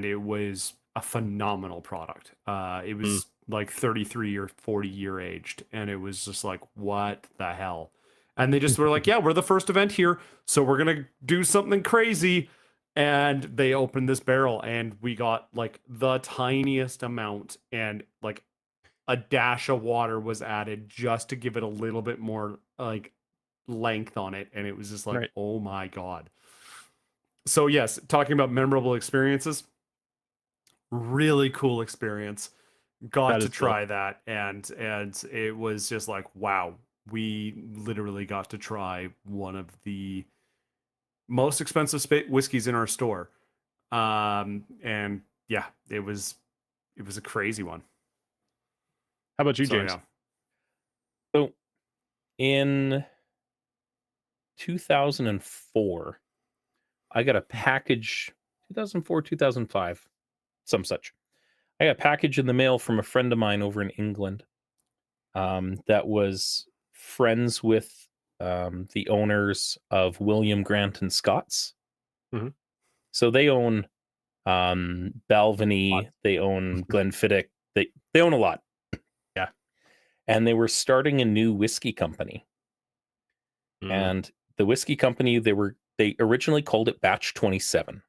it was a phenomenal product. It was like 33 or 40 year aged, and it was just like, what the hell? And they just were like, yeah, we're the first event here, so we're gonna do something crazy. And they opened this barrel, and we got like the tiniest amount, and like a dash of water was added just to give it a little bit more like length on it, and it was just like, Right. oh my god. So yes, talking about memorable experiences, really cool experience. Got to try that, and it was just like, wow, we literally got to try one of the most expensive whiskeys in our store. And yeah, it was a crazy one. How about you, So, James? yeah. So in 2004, I got a package, 2004, 2005, some such. I got a package in the mail from a friend of mine over in England that was friends with the owners of William Grant and Scott's. Mhm. So they own Balvenie, they own Glenfiddich, they own a lot. Yeah. And they were starting a new whiskey company. And the whiskey company, they originally called it Batch 27.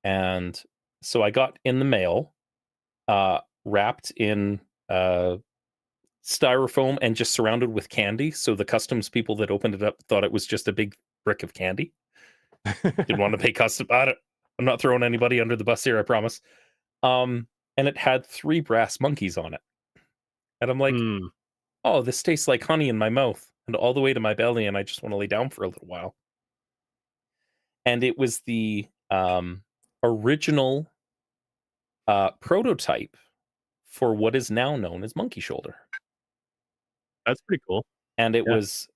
And so I got in the mail, wrapped in styrofoam and just surrounded with candy. So the customs people that opened it up thought it was just a big brick of candy. Didn't want to pay custom. I'm not throwing anybody under the bus here, I promise. And it had 3 brass monkeys on it. And I'm like, oh, this tastes like honey in my mouth and all the way to my belly, and I just want to lay down for a little while. And it was the original prototype for what is now known as Monkey Shoulder. That's pretty cool. And it was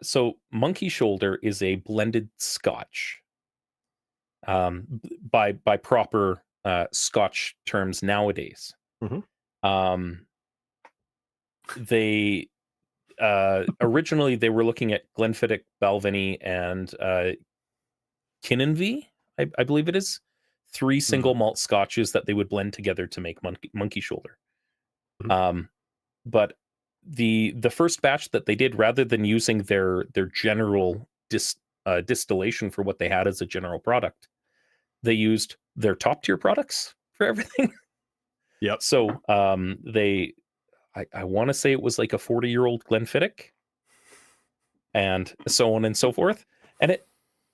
so Monkey Shoulder is a blended Scotch. By proper Scotch terms nowadays. Mhm. originally they were looking at Glenfiddich, Balvenie, and Kininvie, I believe it is. 3 single malt scotches that they would blend together to make Monkey Shoulder. But the first batch that they did, rather than using their general distillation for what they had as a general product, they used their top tier products for everything. Yep. So I want to say it was like a 40-year-old Glenfiddich, and so on and so forth. And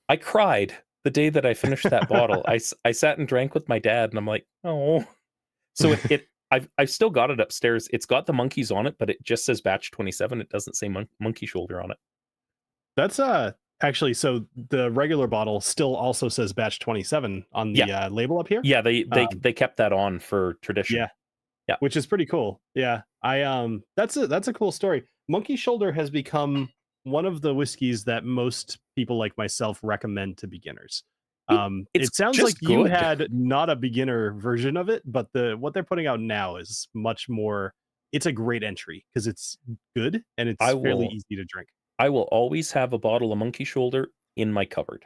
I cried the day that I finished that bottle. I sat and drank with my dad, and I'm like, oh. So I've still got it upstairs. It's got the monkeys on it, but it just says batch 27. It doesn't say Monkey Shoulder on it. That's actually, so the regular bottle still also says batch 27 on the label up here. Yeah, they kept that on for tradition. Yeah, which is pretty cool. Yeah, that's a cool story. Monkey Shoulder has become one of the whiskeys that most people like myself recommend to beginners. It sounds like you had not a beginner version of it, but what they're putting out now is much more. It's a great entry because it's good and it's fairly easy to drink. I will always have a bottle of Monkey Shoulder in my cupboard.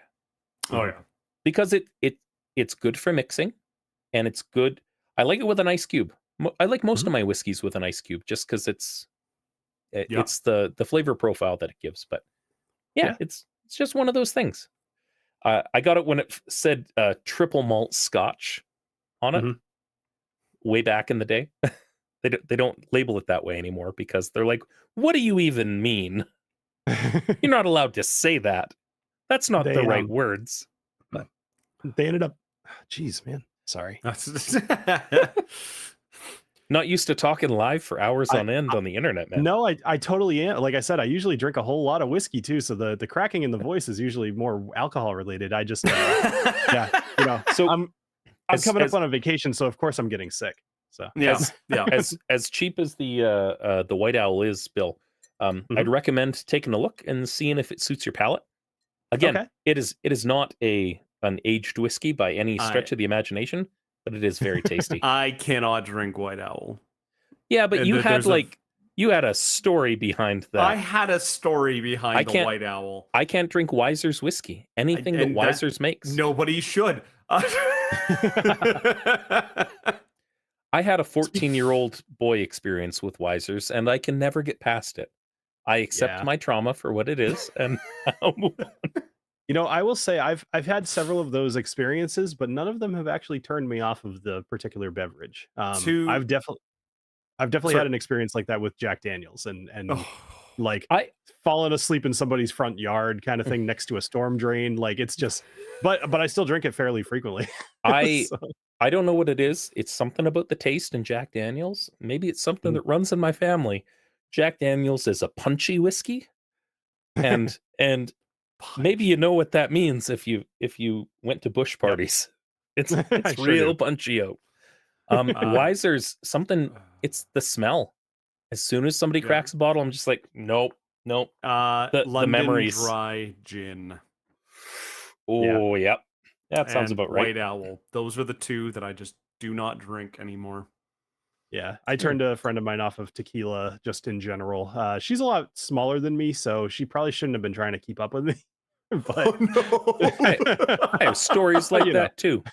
Oh yeah, because it's good for mixing, and it's good. I like it with an ice cube. I like most of my whiskeys with an ice cube, just because it's the flavor profile that it gives. But it's just one of those things. I got it when it said triple malt Scotch on it way back in the day. They don't label it that way anymore because they're like, what do you even mean? You're not allowed to say that. That's not the right words. But they ended up, geez, man, sorry. Not used to talking live for hours on end on the internet, man. No, I totally am. Like I said, I usually drink a whole lot of whiskey too, so the cracking in the voice is usually more alcohol related. I just so I'm coming up on a vacation, so of course I'm getting sick. So as cheap as the White Owl is, Bill, I'd recommend taking a look and seeing if it suits your palate. Again, it is not an aged whiskey by any stretch of the imagination, but it is very tasty. I cannot drink White Owl. Yeah, but you had a story behind that. I had a story behind the White Owl. I can't drink Weiser's whiskey. Anything that Weiser's makes. Nobody should. I had a 14-year-old boy experience with Weiser's, and I can never get past it. I accept my trauma for what it is, and I'll move on. You know, I will say I've had several of those experiences, but none of them have actually turned me off of the particular beverage. I've definitely had an experience like that with Jack Daniels, and like falling asleep in somebody's front yard kind of thing next to a storm drain. Like it's just, but I still drink it fairly frequently. I don't know what it is. It's something about the taste in Jack Daniels. Maybe it's something that runs in my family. Jack Daniels is a punchy whiskey, and maybe you know what that means if you went to bush parties. It's real punchy out. Weiser's something. It's the smell. As soon as somebody cracks a bottle, I'm just like, nope. The memories. Dry gin. Oh, yep. That sounds about right. White Owl. Those are the two that I just do not drink anymore. Yeah, I turned a friend of mine off of tequila just in general. She's a lot smaller than me, so she probably shouldn't have been trying to keep up with me. But I have stories like that too.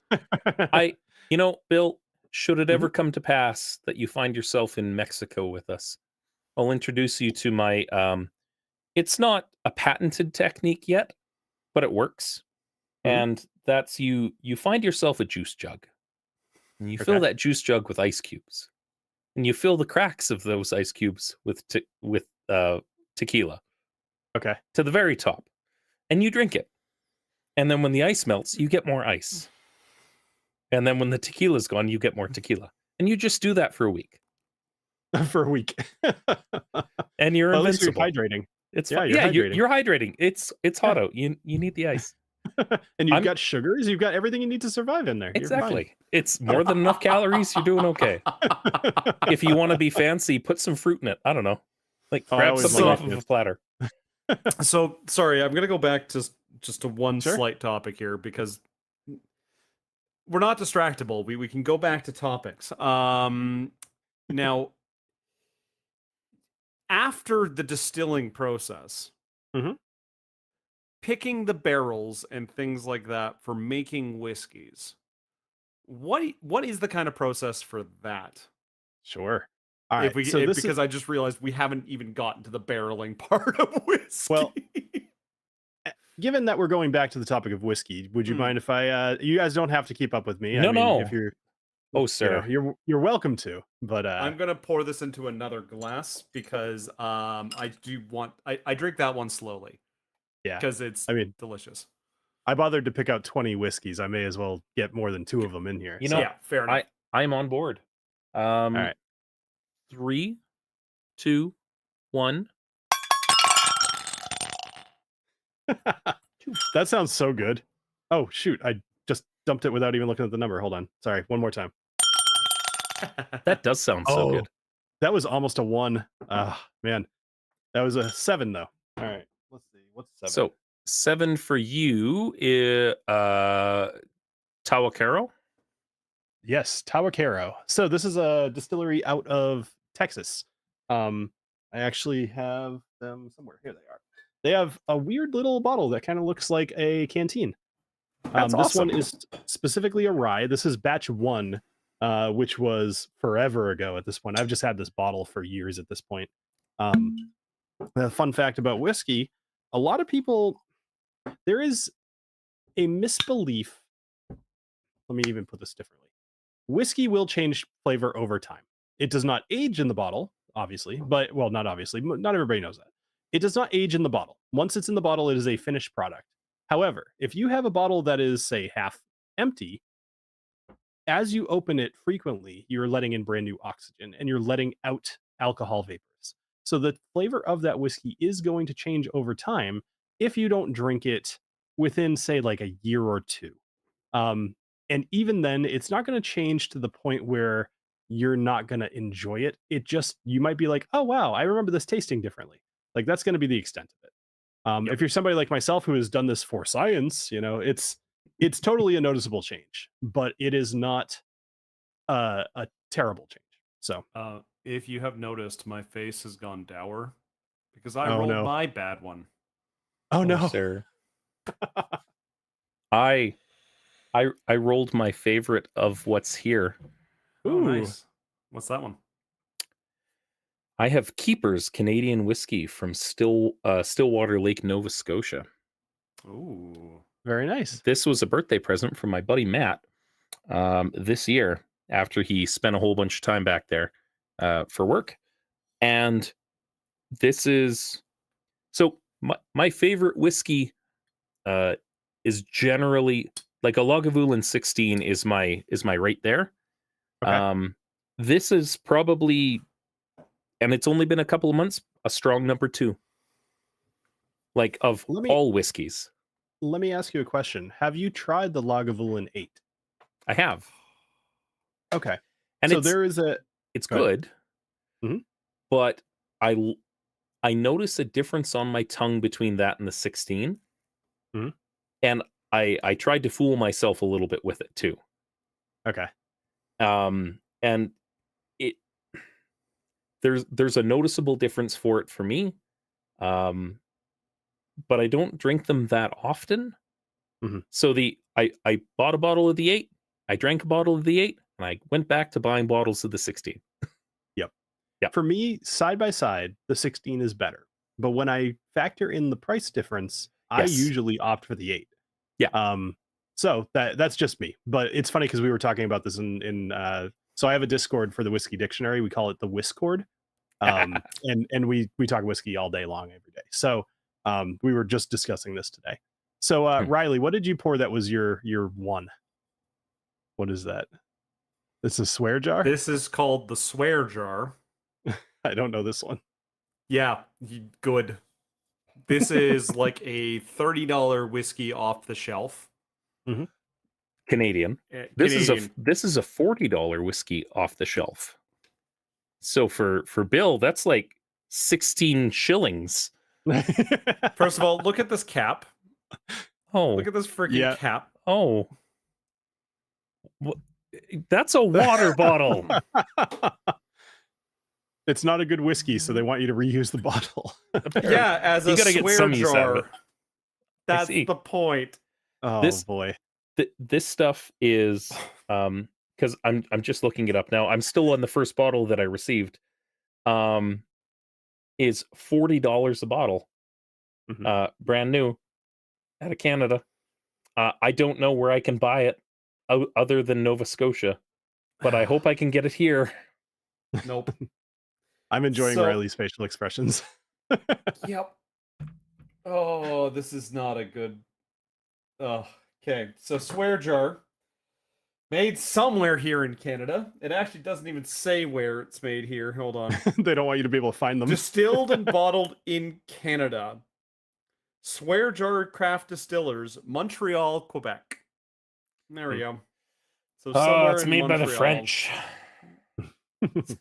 Bill, should it ever come to pass that you find yourself in Mexico with us, I'll introduce you to my it's not a patented technique yet, but it works. And that's you find yourself a juice jug, and you fill that juice jug with ice cubes, and you fill the cracks of those ice cubes with tequila, to the very top, and you drink it. And then when the ice melts, you get more ice, and then when the tequila's gone, you get more tequila, and you just do that for a week. And you're invincible. You're hydrating. It's fun. You're hydrating. It's hot out. You need the ice. And you've got sugars, you've got everything you need to survive in there. Exactly. It's more than enough calories. You're doing okay. If you want to be fancy, put some fruit in it. I don't know. Like grab something off of a platter. So sorry, I'm gonna go back to just one slight topic here because we're not distractible. We can go back to topics. Now after the distilling process, Mhm. picking the barrels and things like that for making whiskeys, what is the kind of process for that? Sure. All right. So this is Because I just realized we haven't even gotten to the barreling part of whiskey. well, given that we're going back to the topic of whiskey, would you Hmm. mind if I you guys don't have to keep up with me. No, I mean, if no. you're Oh, sir. you're welcome to, but I'm gonna pour this into another glass because I do want I drink that one slowly yeah. because it's I mean, delicious. I bothered to pick out 20 whiskeys. I may as well get more than 2 of them in here. You so, know, Yeah, fair enough. I'm on board. all right. 3, 2, 1. That sounds so good. Oh shoot, I just dumped it without even looking at the number. Hold on. Sorry, one more time. That does sound so good. That was almost a 1. Man. That was a 7 though. All right. Let's see. What's 7? So 7 for you, Tahwahkaro. Yes, Tahwahkaro. So this is a distillery out of Texas. I actually have them somewhere. Here they are. They have a weird little bottle that kind of looks like a canteen. That's This one awesome. is specifically a rye. This is batch 1, which was forever ago at this point. I've just had this bottle for years at this point. The fun fact about whiskey, a lot of people, there is a misbelief. Let me even put this differently. Whiskey will change flavor over time. It does not age in the bottle, obviously, but well, not obviously, not everybody knows that. It does not age in the bottle. Once it's in the bottle, it is a finished product. However, if you have a bottle that is, say, half empty, as you open it frequently, you're letting in brand new oxygen and you're letting out alcohol vapors. So the flavor of that whiskey is going to change over time if you don't drink it within, say, like a year or 2. And even then, it's not going to change to the point where you're not going to enjoy it. It just, you might be like, oh, wow, I remember this tasting differently. Like, that's going to be the extent of it. Yep. If you're somebody like myself who has done this for science, it's totally a noticeable change, but it is not a terrible change. So, If you have noticed, my face has gone dour because I oh rolled no, my bad one. oh Oh, no, sir. I rolled my favorite of what's here. Oh, Ooh. nice. What's that one? I have Keeper's Canadian whiskey from Stillwater Lake, Nova Scotia. Ooh. Very nice. This was a birthday present from my buddy Matt this year after he spent a whole bunch of time back there for work. And this is so my favorite whiskey is generally like a Lagavulin 16 is my right there. Okay. This is probably, and it's only been a couple of months, a strong number 2. Like of all whiskeys. Let me ask you a question. Have you tried the Lagavulin 8? I have. Okay. And so it's there is a it's Go ahead. good. Mhm. But I notice a difference on my tongue between that and the 16. Mhm. And I tried to fool myself a little bit with it too. Okay. And it there's a noticeable difference for it for me. But I don't drink them that often. Mhm. So I bought a bottle of the 8, I drank a bottle of the 8, and I went back to buying bottles of the 16. Yep. Yep. For me, side by side, the 16 is better. But when I factor in the price difference, I Yes. usually opt for the 8. Yeah. So that's just me. But it's funny because we were talking about this in so I have a Discord for the whiskey dictionary. We call it the Whiskcord. And we talk whiskey all day long every day. So we were just discussing this today. So Riley, what did you pour that was your 1? What is that? It's a swear jar? This is called the swear jar. I don't know this one. Yeah, good. This is like a $30 whiskey off the shelf. Canadian. This is a $40 whiskey off the shelf. So for Bill, that's like 16 shillings. First of all, look at this cap. Oh, Look at this freaking cap. oh, that's a water bottle. It's not a good whiskey, so they want you to reuse the bottle. Yeah, as You a gotta get swear some use out of jar. it. That's see. the point. Oh This- boy. This stuff is because I'm just looking it up now. I'm still on the first bottle that I received. Is $40 a bottle. Brand new out of Canada. I don't know where I can buy it other than Nova Scotia, but I hope I can get it here. Nope. I'm enjoying So- Riley's facial expressions. Yep. Oh, this is not a good. Oh, okay. So swear jar, made somewhere here in Canada. It actually doesn't even say where it's made here. Hold on. They don't want you to be able to find them. Distilled and bottled in Canada. Swear jar craft distillers, Montreal, Quebec. There we go. So somewhere it's in made by the Montreal. French.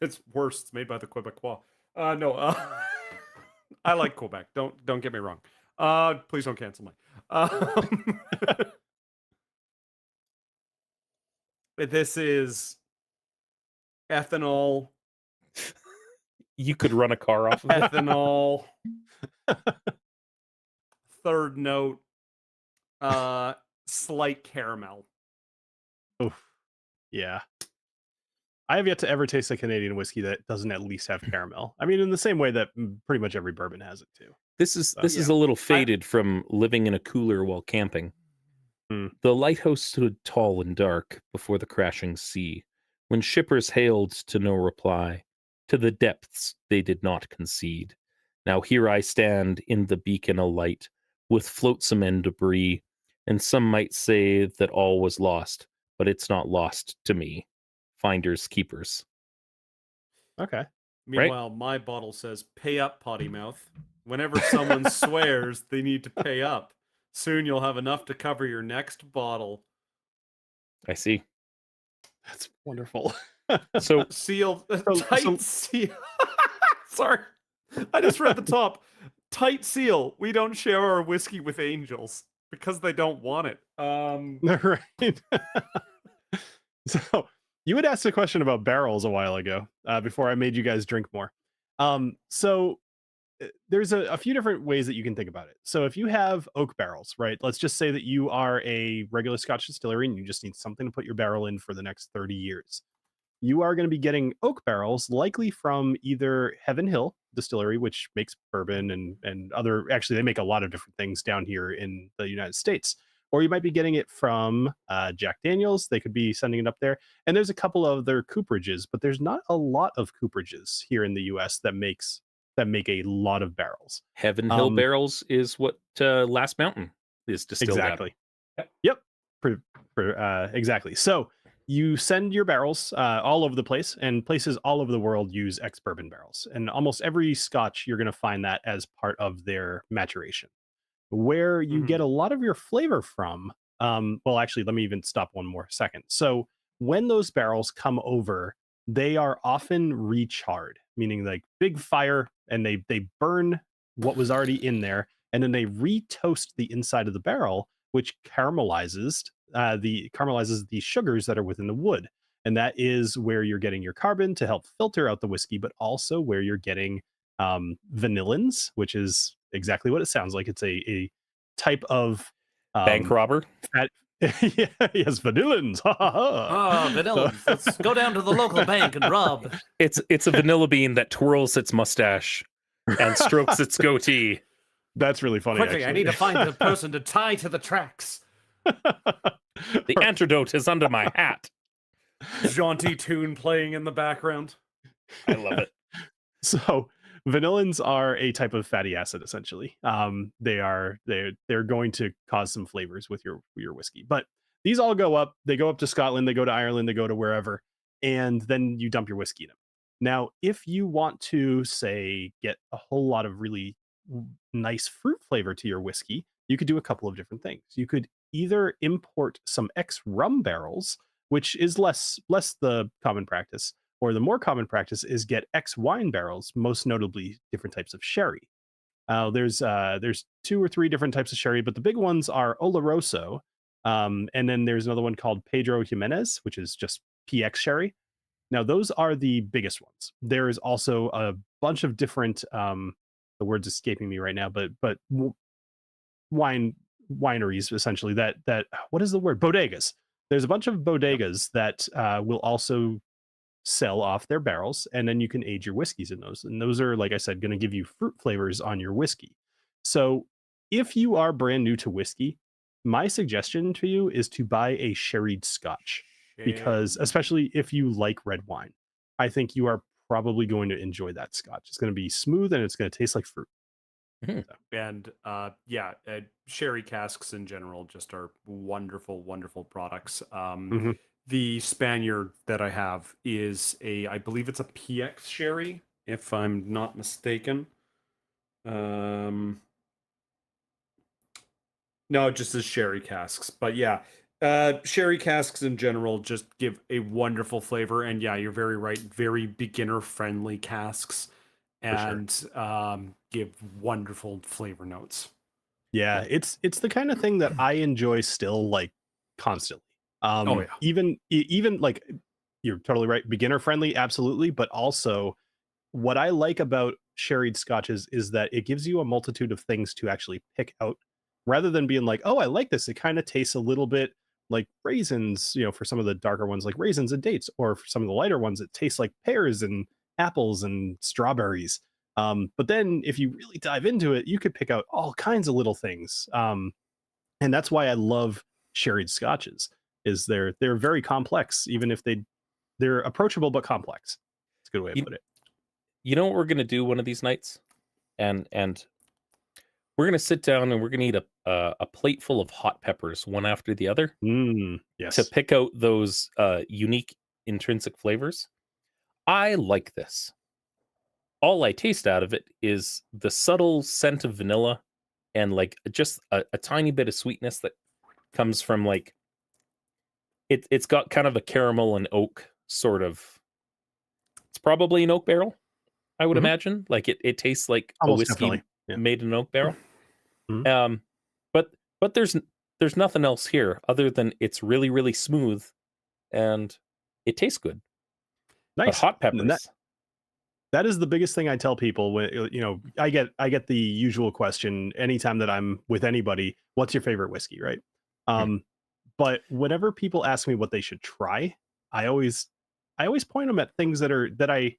It's worse. It's made by the Quebecois. No. I like Quebec. Don't get me wrong. Please don't cancel me. This is ethanol. You could run a car off of it. Ethanol. Third note. Slight caramel. Oof. Yeah. I have yet to ever taste a Canadian whiskey that doesn't at least have caramel. I mean, in the same way that pretty much every bourbon has it too. This is yeah. a little faded from living in a cooler while camping. The lighthouse stood tall and dark before the crashing sea, when shippers hailed to no reply. To the depths they did not concede. Now here I stand in the beacon alight, with flotsam and debris, and some might say that all was lost, but it's not lost to me. Finders keepers. Okay. Meanwhile, my bottle says, "Pay up, potty mouth." Whenever someone swears, they need to pay up. Soon you'll have enough to cover your next bottle. I see. That's wonderful. So Sealed, tight seal. Sorry, I just read the top. Tight seal. We don't share our whiskey with angels because they don't want it. Right. So you had asked a question about barrels a while ago, before I made you guys drink more. So there's a few different ways that you can think about it. So if you have oak barrels, right? Let's just say that you are a regular Scotch distillery and you just need something to put your barrel in for the next 30 years. You are going to be getting oak barrels, likely from either Heaven Hill Distillery, which makes bourbon and other, actually they make a lot of different things down here in the United States. Or you might be getting it from Jack Daniels. They could be sending it up there. And there's a couple of other cooperages, but there's not a lot of cooperages here in the US that make a lot of barrels. Heaven Hill Barrels is what Last Mountain is distilled Exactly. at. Yep. Exactly. So you send your barrels all over the place, and places all over the world use ex-bourbon barrels. And almost every Scotch, you're going to find that as part of their maturation. Where you get a lot of your flavor from, well, actually, let me even stop one more second. So when those barrels come over, they are often recharred, meaning like big fire, and they burn what was already in there, and then they re-toast the inside of the barrel, which caramelizes the sugars that are within the wood. And that is where you're getting your carbon to help filter out the whiskey, but also where you're getting vanillins, which is exactly what it sounds like. It's a type of Bank robber. Yes, vanillins. Vanillins. Let's go down to the local bank and rob. It's a vanilla bean that twirls its mustache and strokes its goatee. That's really funny. Quickly, actually. I need to find the person to tie to the tracks. The antidote is under my hat. Jaunty tune playing in the background. I love it. So vanillins are a type of fatty acid, essentially. They're going to cause some flavors with your whiskey. But these all go up. They go up to Scotland, they go to Ireland, they go to wherever, and then you dump your whiskey in them. Now, if you want to, say, get a whole lot of really nice fruit flavor to your whiskey, you could do a couple of different things. You could either import some ex-rum barrels, which is less the common practice, or the more common practice is get ex-wine barrels, most notably different types of sherry. There's 2 or 3 different types of sherry, but the big ones are Oloroso, and then there's another one called Pedro Jimenez, which is just PX sherry. Now, those are the biggest ones. There is also a bunch of different, the word's escaping me right now, but wineries essentially that what is the word? Bodegas. There's a bunch of bodegas that will also sell off their barrels, and then you can age your whiskeys in those. And those are, like I said, going to give you fruit flavors on your whiskey. So if you are brand new to whiskey, my suggestion to you is to buy a sherried scotch, because especially if you like red wine, I think you are probably going to enjoy that scotch. It's going to be smooth and it's going to taste like fruit. And sherry casks in general just are wonderful, wonderful products. The Spaniard that I have is I believe it's a PX sherry, if I'm not mistaken. No, it just is sherry casks. But yeah, sherry casks in general just give a wonderful flavor. And yeah, you're very right. Very beginner-friendly casks. And give wonderful flavor notes. Yeah, it's the kind of thing that I enjoy still, like, constantly. Even like, you're totally right, beginner friendly, absolutely, but also what I like about sherried scotches is that it gives you a multitude of things to actually pick out, rather than being like, oh, I like this. It kind of tastes a little bit like raisins, for some of the darker ones, like raisins and dates, or for some of the lighter ones, it tastes like pears and apples and strawberries. But then if you really dive into it, you could pick out all kinds of little things. And that's why I love sherried scotches, is they're very complex, even if they're approachable but complex. It's a good way to put it. You know what we're gonna do one of these nights, and we're gonna sit down and we're gonna eat a plate full of hot peppers, one after the other, Yes, to pick out those unique intrinsic flavors. I like this. All I taste out of it is the subtle scent of vanilla and like just a tiny bit of sweetness that comes from like it's got kind of a caramel and oak sort of. It's probably an oak barrel, I would imagine. Like it tastes like almost a whiskey made in an oak barrel. But there's nothing else here other than it's really, really smooth and it tastes good. Nice. But hot peppers. That is the biggest thing I tell people when, I get the usual question anytime that I'm with anybody, what's your favorite whiskey, right? But whenever people ask me what they should try, I always point them at things that I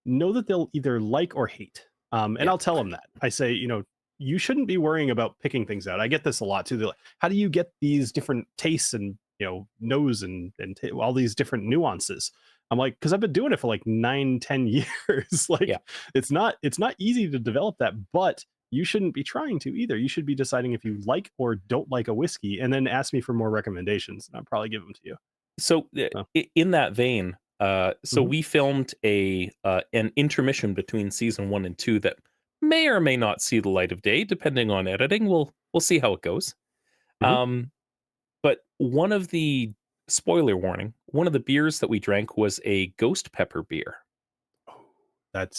know that they'll either like or hate. And I'll tell them that. I say, you shouldn't be worrying about picking things out. I get this a lot too. They're like, how do you get these different tastes and, nose and all these different nuances? I'm like, because I've been doing it for like 9-10 years. It's not easy to develop that, but you shouldn't be trying to either. You should be deciding if you like or don't like a whiskey, and then ask me for more recommendations, and I'll probably give them to you. So in that vein, we filmed an intermission between season 1 and 2 that may or may not see the light of day, depending on editing. We'll see how it goes. But one of the spoiler warning, one of the beers that we drank was a ghost pepper beer.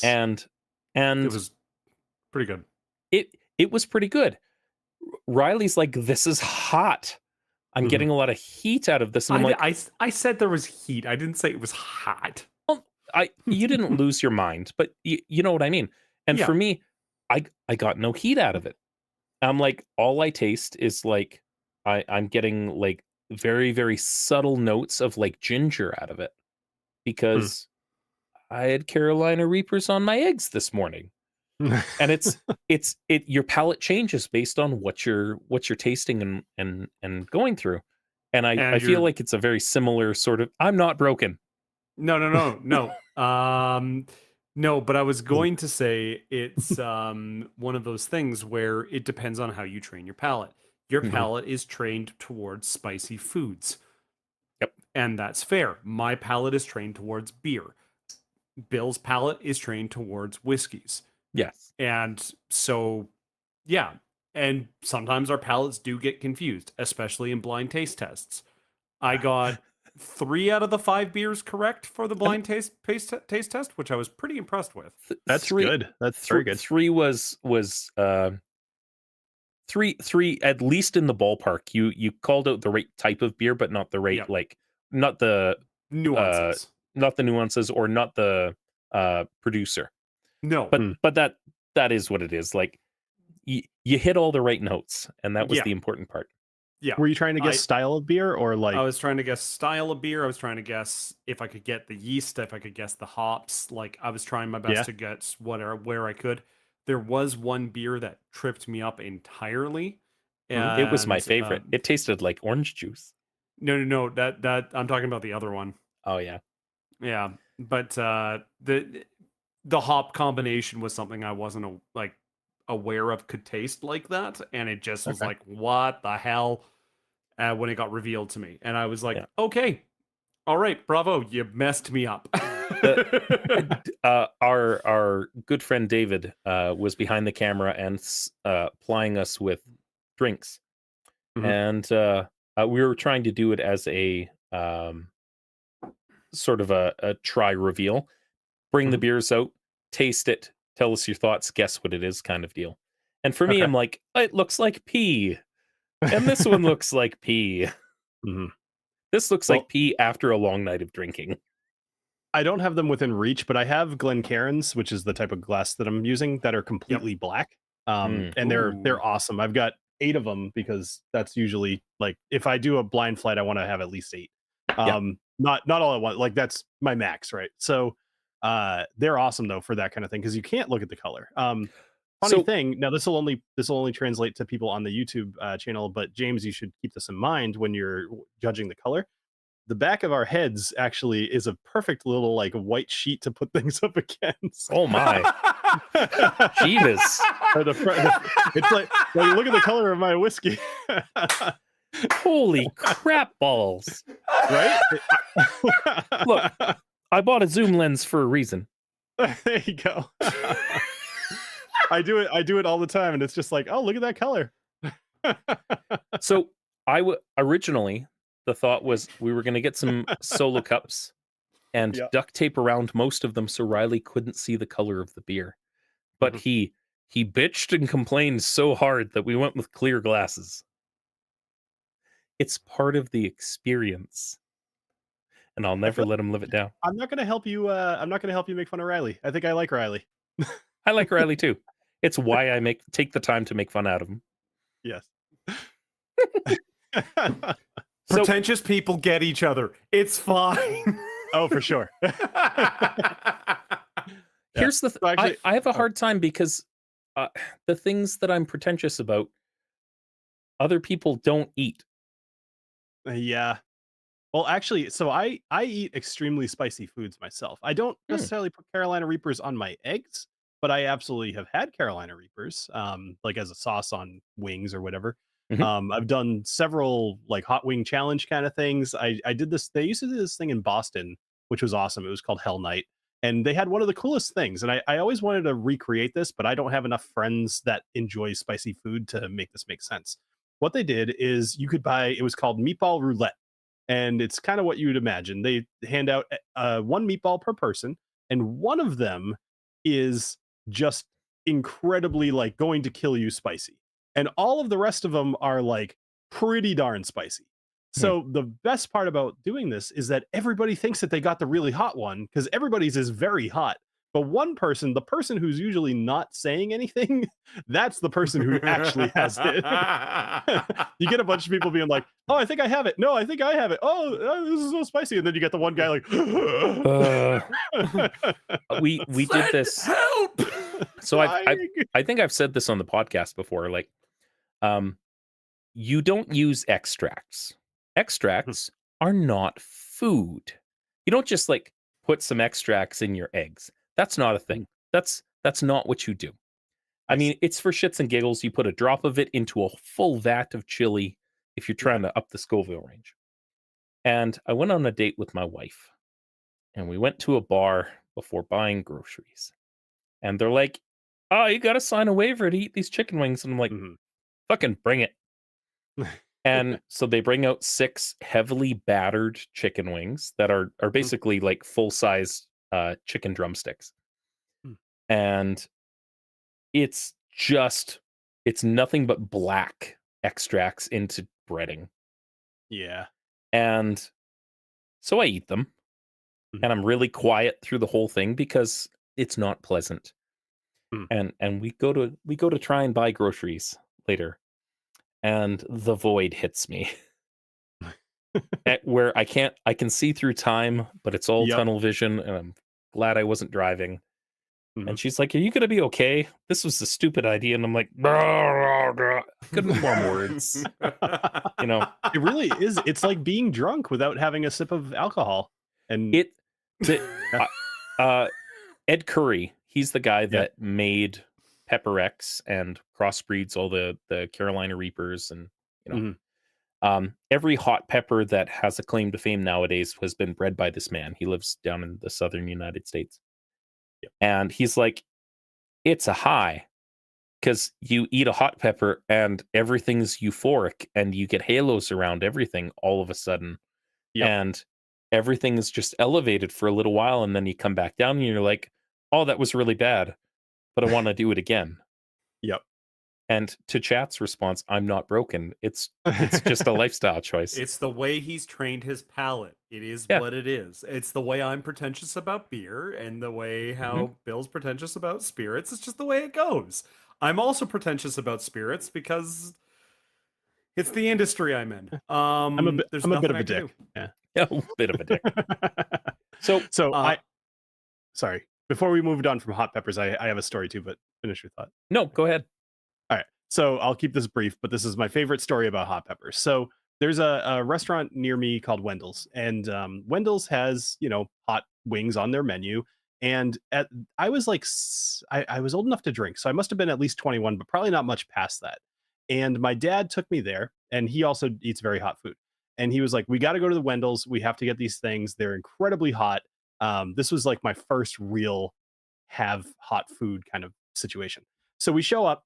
And it was pretty good. It was pretty good. Riley's like, this is hot. I'm getting a lot of heat out of this. And I'm like, I said there was heat. I didn't say it was hot. Well, you didn't lose your mind, but you know what I mean. And for me, I got no heat out of it. I'm like, all I taste is like, I'm getting like very, very subtle notes of like ginger out of it, because I had Carolina Reapers on my eggs this morning. And it's your palate changes based on what you're tasting and going through. And I feel like it's a very similar sort of, I'm not broken. No. No, but I was going to say it's one of those things where it depends on how you train your palate. Your palate is trained towards spicy foods. Yep. And that's fair. My palate is trained towards beer. Bill's palate is trained towards whiskeys. Yes. And so, yeah. And sometimes our palates do get confused, especially in blind taste tests. I got 3 out of the 5 beers correct for the blind taste test, which I was pretty impressed with. That's good. That's very good. 3 was 3 at least in the ballpark. You called out the right type of beer, but not the right not the nuances. the nuances or not the producer. No. But that is what it is. Like you hit all the right notes, and that was the important part. Yeah. Were you trying to guess style of beer or like? I was trying to guess style of beer. I was trying to guess if I could get the yeast, if I could guess the hops. Like I was trying my best to guess where I could. There was one beer that tripped me up entirely. It was my and, favorite. It tasted like orange juice. No. That I'm talking about the other one. Oh yeah. Yeah, but the hop combination was something I wasn't aware of could taste like that, and it just was like, what the hell? When it got revealed to me, and I was like, okay, all right, bravo, you messed me up. Our good friend David was behind the camera and plying us with drinks, and we were trying to do it as a sort of a try reveal. Bring the beers out, taste it, tell us your thoughts, guess what it is, kind of deal. And for me, I'm like, it looks like pee, and this one looks like pee. This looks like pee after a long night of drinking. I don't have them within reach, but I have Glencairns, which is the type of glass that I'm using, that are completely black. And they're awesome. I've got 8 of them because that's usually like if I do a blind flight, I want to have at least 8. Not all at once. Like that's my max, right? So they're awesome though for that kind of thing because you can't look at the color. Funny thing. Now this will only translate to people on the YouTube channel, but James, you should keep this in mind when you're judging the color. The back of our heads actually is a perfect little like white sheet to put things up against. Oh my. Jeebus. It's like, well, you look at the color of my whiskey. Holy crap balls. Right? Look, I bought a zoom lens for a reason. There you go. I do it all the time, and it's just like, oh, look at that color. So originally the thought was we were going to get some solo cups and duct tape around most of them so Riley couldn't see the color of the beer. But he bitched and complained so hard that we went with clear glasses. It's part of the experience, and I'll never let him live it down. I'm not going to help you. I'm not going to help you make fun of Riley. I think I like Riley. I like Riley too. It's why I take the time to make fun out of him. Yes. Pretentious people get each other. It's fine. Oh, for sure. Here's the I have a hard time because the things that I'm pretentious about, other people don't eat. Yeah. Well, actually, so I eat extremely spicy foods myself. I don't necessarily put Carolina Reapers on my eggs, but I absolutely have had Carolina Reapers, like as a sauce on wings or whatever. I've done several like hot wing challenge kind of things. I did this. They used to do this thing in Boston, which was awesome. It was called Hell Night. And they had one of the coolest things. And I always wanted to recreate this, but I don't have enough friends that enjoy spicy food to make this make sense. What they did is you could buy, it was called meatball roulette. And it's kind of what you would imagine. They hand out 1 meatball per person. And one of them is just incredibly like going to kill you spicy. And all of the rest of them are like pretty darn spicy. So the best part about doing this is that everybody thinks that they got the really hot one because everybody's is very hot. But one person, the person who's usually not saying anything, that's the person who actually has it. You get a bunch of people being like, oh, I think I have it. No, I think I have it. Oh, this is so spicy. And then you get the one guy like, we did this. Help! So I think I've said this on the podcast before. Like, you don't use extracts. Extracts are not food. You don't just like put some extracts in your eggs. That's not a thing. That's not what you do. I mean, it's for shits and giggles. You put a drop of it into a full vat of chili if you're trying to up the Scoville range. And I went on a date with my wife, and we went to a bar before buying groceries. And they're like, oh, you got to sign a waiver to eat these chicken wings. And I'm like, fucking bring it. And so they bring out 6 heavily battered chicken wings that are basically like full-size chicken drumsticks. And it's nothing but black extracts into breading. Yeah. And so I eat them. and I'm really quiet through the whole thing because it's not pleasant. Mm. And we go to try and buy groceries later, and the void hits me where I can see through time, but it's all Yep. tunnel vision, and I'm glad I wasn't driving. Mhm. And she's like, "Are you gonna be okay? This was a stupid idea." And I'm like, I couldn't form words. You know, It really is. It's like being drunk without having a sip of alcohol. And it the Yeah. Ed Curry, he's the guy Yeah. that made Pepper X and crossbreeds all the Carolina Reapers, and you know, Mhm. every hot pepper that has a claim to fame nowadays has been bred by this man. He lives down in the southern United States. Yep. And he's like, it's a high because you eat a hot pepper and everything's euphoric and you get halos around everything all of a sudden. Yep. And everything is just elevated for a little while. And then you come back down and you're like, oh, that was really bad, but I want to do it again. Yep. And to Chat's response, I'm not broken. It's just a lifestyle choice. It's the way he's trained his palate. It is Yeah. what it is. It's the way I'm pretentious about beer and the way how Bill's pretentious about spirits. It's just the way it goes. I'm also pretentious about spirits because it's the industry I'm in. I'm a bit There's of nothing a I can dick. do. Yeah. A bit of a dick. So Sorry. Before we moved on from hot peppers, I have a story too, but finish your thought. no, go ahead. All right. So I'll keep this brief, but this is my favorite story about hot peppers. So there's a restaurant near me called Wendell's, and Wendell's has, hot wings on their menu. And I was like, I was old enough to drink, so I must have been at least 21, but probably not much past that. And my dad took me there, and he also eats very hot food. And he was like, we got to go to the Wendell's. We have to get these things. They're incredibly hot. This was like my first real have hot food kind of situation. So we show up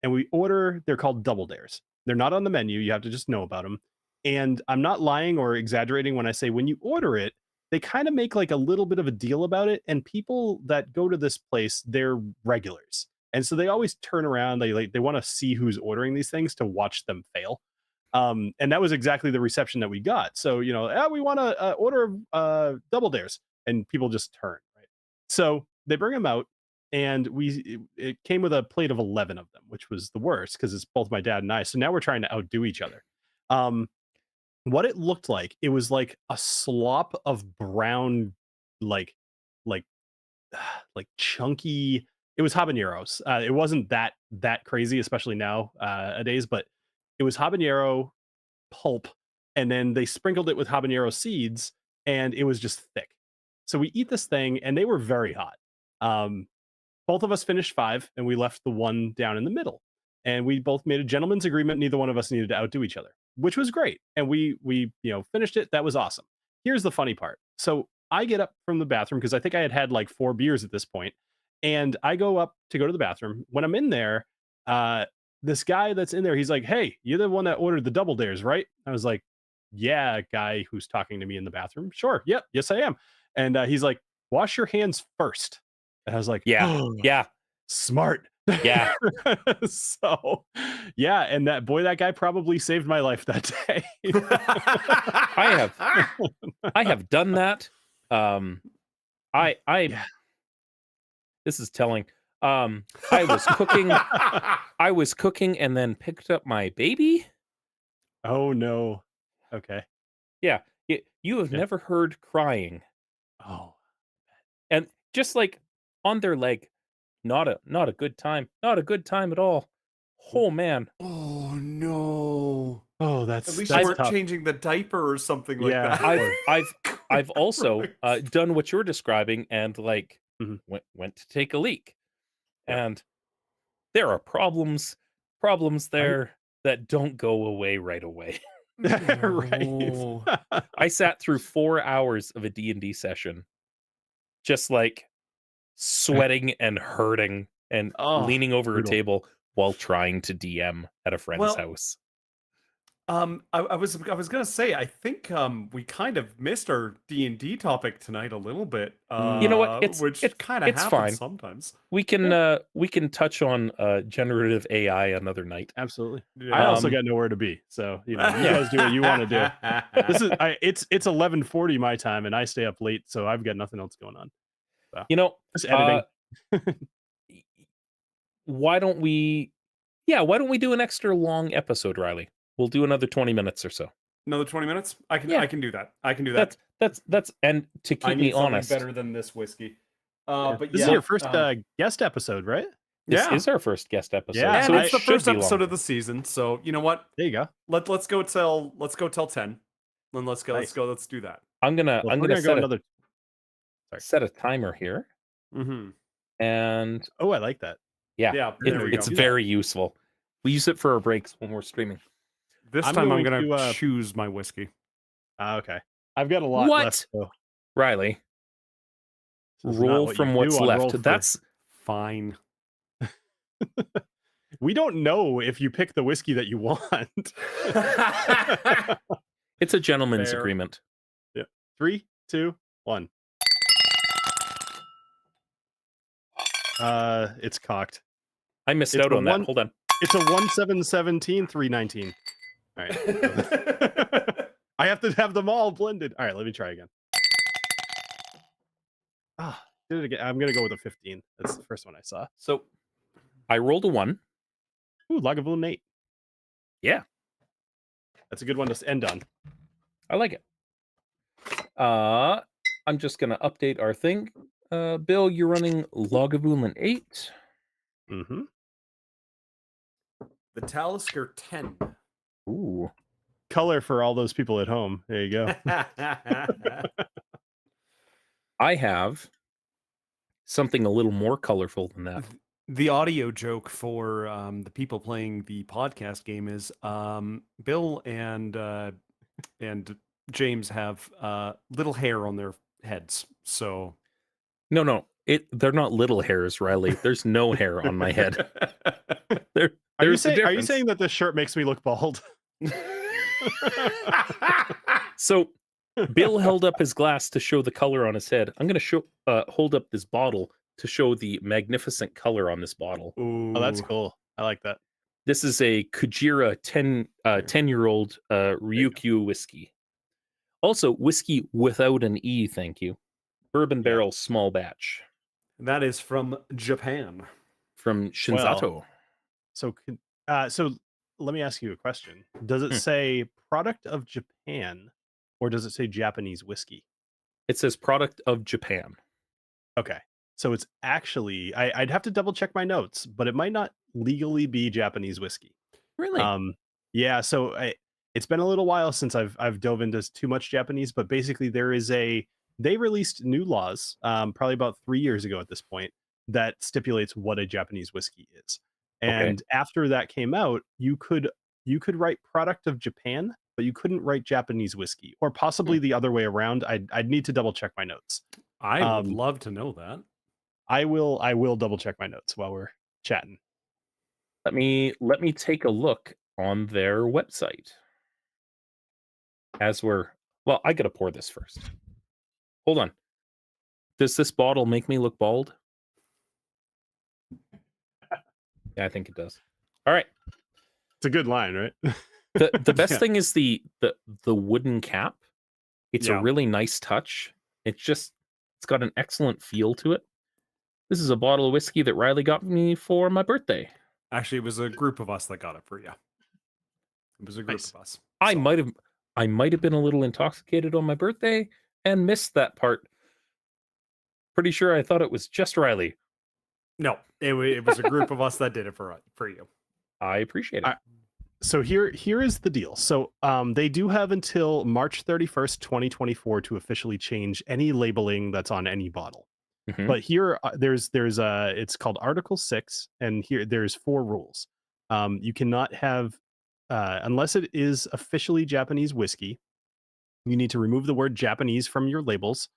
and we order, they're called double dares. They're not on the menu. You have to just know about them. And I'm not lying or exaggerating when I say when you order it, they kind of make like a little bit of a deal about it. And people that go to this place, they're regulars. And so they always turn around. They want to see who's ordering these things to watch them fail. And that was exactly the reception that we got. So, we want to order double dares, and people just turn, right? So they bring them out, and it came with a plate of 11 of them, which was the worst because it's both my dad and I. So now we're trying to outdo each other. What it looked like, it was like a slop of brown, like like chunky. It was habaneros. It wasn't that crazy, especially nowadays, but it was habanero pulp, and then they sprinkled it with habanero seeds, and it was just thick. So we eat this thing, and they were very hot. Both of us finished 5, and we left the one down in the middle. And we both made a gentleman's agreement. Neither one of us needed to outdo each other, which was great. And we finished it. That was awesome. Here's the funny part. So I get up from the bathroom because I think I had like 4 beers at this point, and I go up to go to the bathroom. When I'm in there, this guy that's in there, he's like, "Hey, you're the one that ordered the double dares, right?" I was like, "Yeah," guy who's talking to me in the bathroom. "Sure. Yep. Yes, I am." And he's like, "Wash your hands first." And I was like, Yeah. "Oh, Yeah. smart." Yeah. So, yeah. And that guy probably saved my life that day. I have done that. Yeah. This is telling. I was cooking and then picked up my baby. Oh, no. Okay. Yeah. You have Yeah. never heard crying. Oh. And just like on their leg, not a good time. Not a good time at all. Oh man. Oh no. Oh, At that's least you that's weren't tough. changing the diaper or something like Yeah. that. I've also Christ. done what you're describing and like Mhm. went to take a leak. Yeah. And there are problems Right? there that don't go away right away. Right. I sat through 4 hours of a D&D session just like sweating and hurting and Oh, leaning over brutal. a table while trying to DM at a friend's Well, house. I was gonna say, I think we kind of missed our D&D topic tonight a little bit. You know what? Which kind of It's happens fine. sometimes. We can touch on generative AI another night. Absolutely. Yeah. I also Um, got nowhere to be, so you guys do what you want to do. This is it's 11:40 my time, and I stay up late, so I've got nothing else going on. So just editing. Why don't we do an extra long episode, Riley? We'll do another 20 minutes or so. Another 20 minutes? I can do that. I can do that. That's and to I keep need me something honest, better than this whiskey. Yeah. But This is your first guest episode, right? this is our first guest episode. Yeah, and so it's the should first be episode longer. of the season, so you know what? There you go. Let's go till 10. Then let's Nice. do that. I'm gonna Sorry. set a timer here, Mm-hmm. and Oh, I like that. Yeah, there we it's go. very useful. We use it for our breaks when we're streaming. This I'm time I'm going gonna to, choose my whiskey. Okay. I've got a lot What? left. So Riley, this is not roll what from you what's do on Roll left. For. That's fine. We don't know if you pick the whiskey that you want. It's a gentleman's Fair. agreement. 3, 2, 1. It's cocked. I missed It's out a on one- that. Hold on. It's a 1717 319. All right. I have to have them all blended. All right, let me try again. Did it again. I'm gonna go with a 15. That's the first one I saw. So I rolled a 1. Ooh, Lagavulin 8. Yeah. That's a good one to end on. I like it. I'm just gonna update our thing. Bill, you're running Lagavulin 8. Mm-hmm. The Talisker 10. Ooh. Color for all those people at home. There you go. I have something a little more colorful than that. The audio joke for the people playing the podcast game is Bill and James have little hair on their heads. So No. They're not little hairs, Riley. There's no hair on my head. Are you There's a difference. saying that this shirt makes me look bald? So Bill held up his glass to show the color on his head. I'm going to hold up this bottle to show the magnificent color on this bottle. Ooh. Oh, that's cool. I like that. This is a Kujira 10-year-old Ryukyu whiskey. Also, whiskey without an E, thank you. Bourbon barrel small batch. That is from Japan. From Shinzato. So let me ask you a question. Does it say product of Japan or does it say Japanese whiskey? It says product of Japan. Okay. So it's actually, I'd have to double check my notes, but it might not legally be Japanese whiskey. Really? Yeah. So it's been a little while since I've dove into too much Japanese, but basically they released new laws, probably about 3 years ago at this point, that stipulates what a Japanese whiskey is. And after that came out, you could write product of Japan, but you couldn't write Japanese whiskey, or possibly the other way around. I'd need to double check my notes. I would love to know that. I will double check my notes while we're chatting. Let me take a look on their website. I gotta pour this first. Hold on. Does this bottle make me look bald? Yeah, I think it does. All right. It's a good line, right? The best thing is the wooden cap. It's a Yeah. really nice touch. It's got an excellent feel to it. This is a bottle of whiskey that Riley got me for my birthday. Actually, it was a group of us that got it for you. It was a group Nice. of us. I So- might have been a little intoxicated on my birthday and missed that part. Pretty sure I thought it was just Riley. No, it was a group of us that did it for you. I appreciate it. So here is the deal. So they do have until March 31st, 2024 to officially change any labeling that's on any bottle. Mhm. But here there's it's called Article 6, and here there's 4 rules. You cannot have unless it is officially Japanese whiskey, you need to remove the word Japanese from your labels.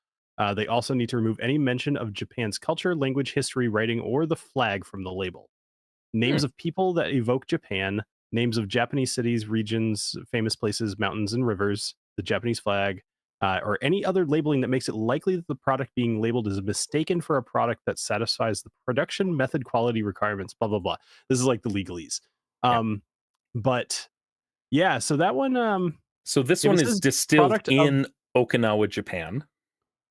They also need to remove any mention of Japan's culture, language, history, writing, or the flag from the label. Names of people that evoke Japan, names of Japanese cities, regions, famous places, mountains, and rivers, the Japanese flag, or any other labeling that makes it likely that the product being labeled is mistaken for a product that satisfies the production method quality requirements, blah, blah, blah. This is like the legalese. But yeah, so that one... So this if one it is says distilled product of- in Okinawa, Japan.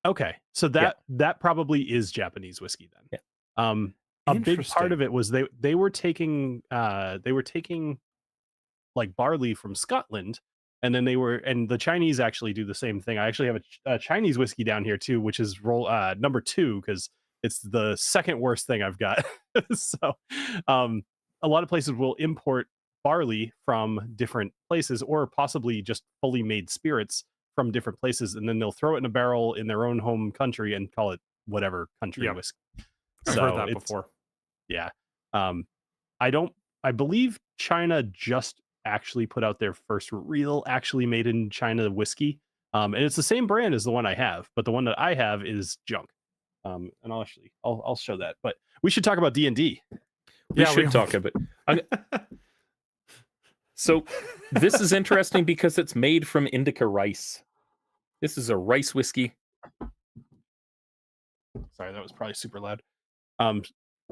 Okay, so that probably is Japanese whiskey then. A big part of it was they were taking like barley from Scotland, and then and the Chinese actually do the same thing. I actually have a Chinese whiskey down here too, which is number 2 because it's the second worst thing I've got. So a lot of places will import barley from different places, or possibly just fully made spirits from different places, and then they'll throw it in a barrel in their own home country and call it whatever country whiskey. I've heard that before. Yeah. I believe China just actually put out their first real actually made in China whiskey. And it's the same brand as the one I have, but the one that I have is junk. And I'll show that. But we should talk about D&D. We should talk about So this is interesting because it's made from indica rice. This is a rice whiskey. Sorry, that was probably super loud.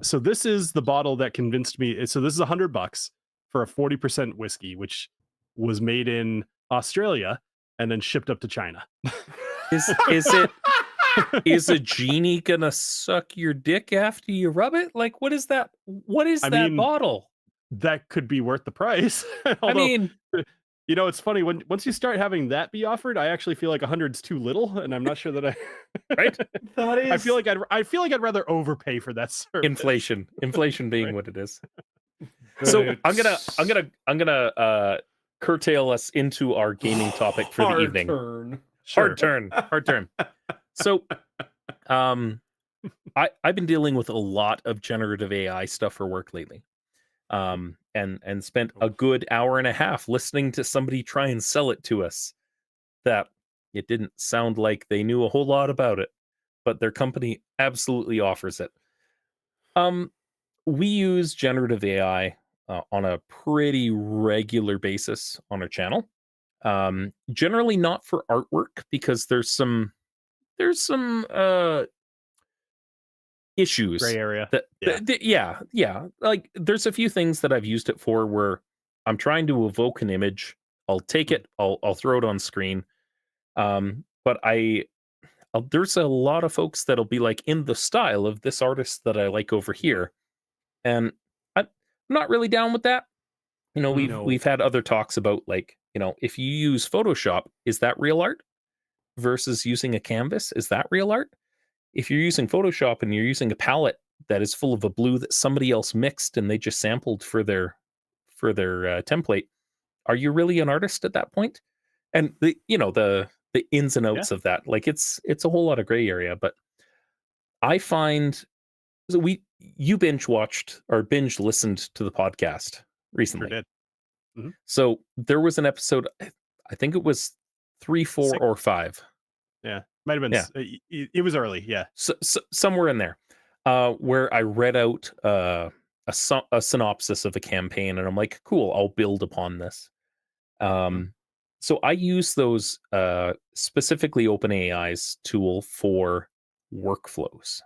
So this is the bottle that convinced me. So this is $100 for a 40% whiskey, which was made in Australia and then shipped up to China. Is a genie gonna suck your dick after you rub it? Like, what is that? What is that bottle? That could be worth the price. Although, it's funny once you start having that be offered, I actually feel like 100's too little, and I'm not sure that I. Right? That is. I feel like I'd rather overpay for that service. Inflation being what it is. So I'm gonna curtail us into our gaming topic for the evening. Hard turn. So, I've been dealing with a lot of generative AI stuff for work lately. And spent a good hour and a half listening to somebody try and sell it to us that it didn't sound like they knew a whole lot about it, but their company absolutely offers it. We use generative AI on a pretty regular basis on our channel. Generally not for artwork because there's some issues. Gray area. Like there's a few things that I've used it for where I'm trying to evoke an image. I'll take it. I'll throw it on screen. But there's a lot of folks that'll be like in the style of this artist that I like over here, and I'm not really down with that. We've had other talks about like, if you use Photoshop, is that real art versus using a canvas? Is that real art? If you're using Photoshop and you're using a palette that is full of a blue that somebody else mixed and they just sampled for their template, are you really an artist at that point? And the ins and outs of that, like it's a whole lot of gray area. But I find you binge listened to the podcast recently. Sure did. Mm-hmm. So there was an episode, I think it was 3, 4, 6. Or 5. Yeah, might have been. Yeah. It was early. Yeah, so somewhere in there, where I read out a synopsis of a campaign, and I'm like, cool, I'll build upon this. So I use those specifically OpenAI's tool for workflows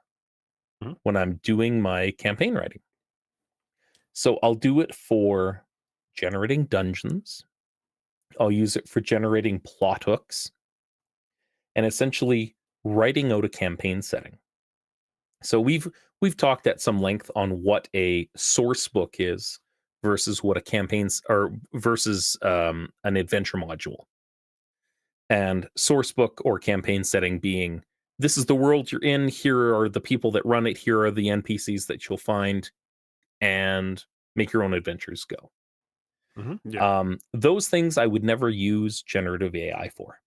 when I'm doing my campaign writing. So I'll do it for generating dungeons. I'll use it for generating plot hooks. And essentially writing out a campaign setting. So we've talked at some length on what a source book is versus what versus an adventure module. And source book or campaign setting being, this is the world you're in, here are the people that run it, here are the NPCs that you'll find, and make your own adventures go. Mm-hmm. Yeah. Those things I would never use generative AI for,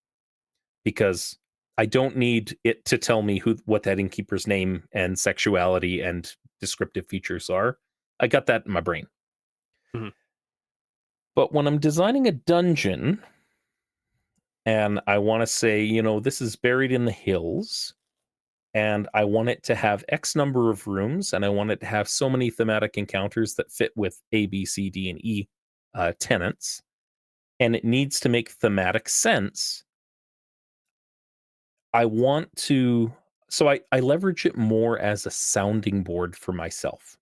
because I don't need it to tell me what that innkeeper's name and sexuality and descriptive features are. I got that in my brain. Mm-hmm. But when I'm designing a dungeon and I want to say, this is buried in the hills and I want it to have X number of rooms and I want it to have so many thematic encounters that fit with A, B, C, D, and E, tenants, and it needs to make thematic sense. I want to, so I leverage it more as a sounding board for myself.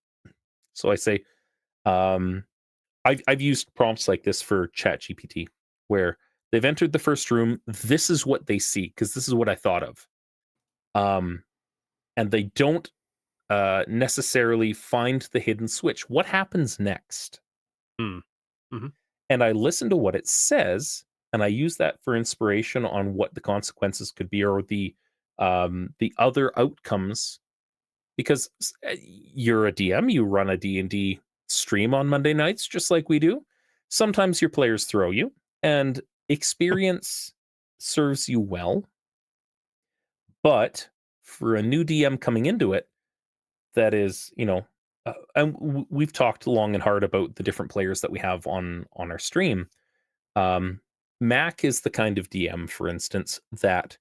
So I say, I've used prompts like this for ChatGPT, where they've entered the first room. This is what they see, because this is what I thought of. And they don't necessarily find the hidden switch. What happens next? Mm-hmm. And I listen to what it says, and I use that for inspiration on what the consequences could be, or the other outcomes. Because you're a DM, you run a D&D stream on Monday nights, just like we do. Sometimes your players throw you, and experience serves you well. But for a new DM coming into it, that is, and we've talked long and hard about the different players that we have on our stream. Mac is the kind of DM, for instance, that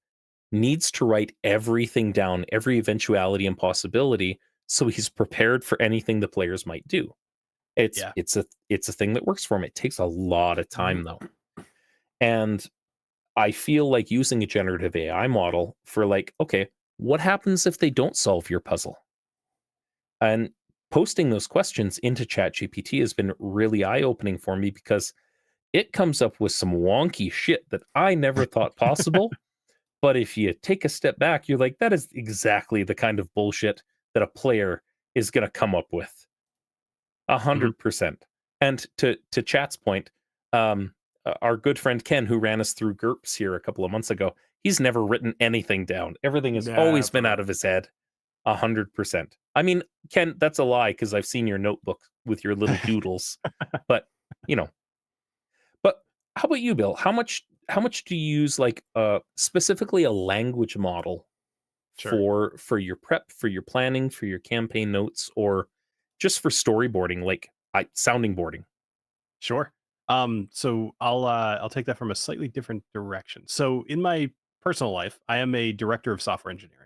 needs to write everything down, every eventuality and possibility, so he's prepared for anything the players might do. It's a thing that works for him. It takes a lot of time though. And I feel like using a generative AI model for like, okay, what happens if they don't solve your puzzle? And posting those questions into ChatGPT has been really eye-opening for me, because it comes up with some wonky shit that I never thought possible. But if you take a step back, you're like, that is exactly the kind of bullshit that a player is going to come up with. 100%. And to Chat's point, our good friend Ken, who ran us through GURPS here a couple of months ago, he's never written anything down. Everything has always been out of his head. 100%. I mean, Ken, that's a lie, because I've seen your notebook with your little doodles. But but how about you, Bill? How much do you use, like, specifically a language model for your prep, for your planning, for your campaign notes, or just for storyboarding, like sounding boarding? Sure. So I'll take that from a slightly different direction. So in my personal life, I am a director of software engineering.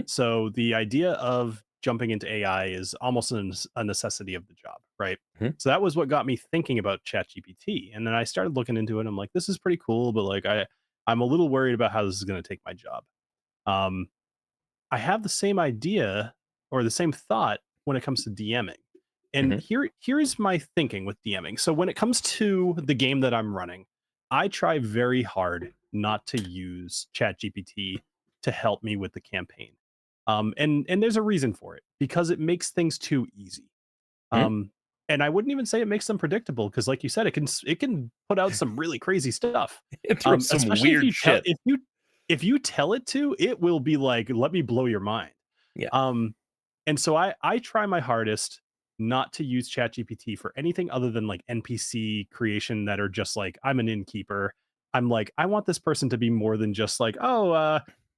So the idea of jumping into AI is almost a necessity of the job, right? So that was what got me thinking about ChatGPT. And then I started looking into it. I'm like, this is pretty cool, but like I'm a little worried about how this is going to take my job. I have the same idea or the same thought when it comes to DMing. And here's my thinking with DMing. So when it comes to the game that I'm running, I try very hard not to use ChatGPT to help me with the campaign. And there's a reason for it, because it makes things too easy. And I wouldn't even say it makes them predictable, because like you said, it can put out some really crazy stuff. It throws some weird shit. If you tell it to, it will be like, let me blow your mind. Yeah. And so I try my hardest not to use ChatGPT for anything other than like NPC creation that are just like, I'm an innkeeper. I'm like, I want this person to be more than just like,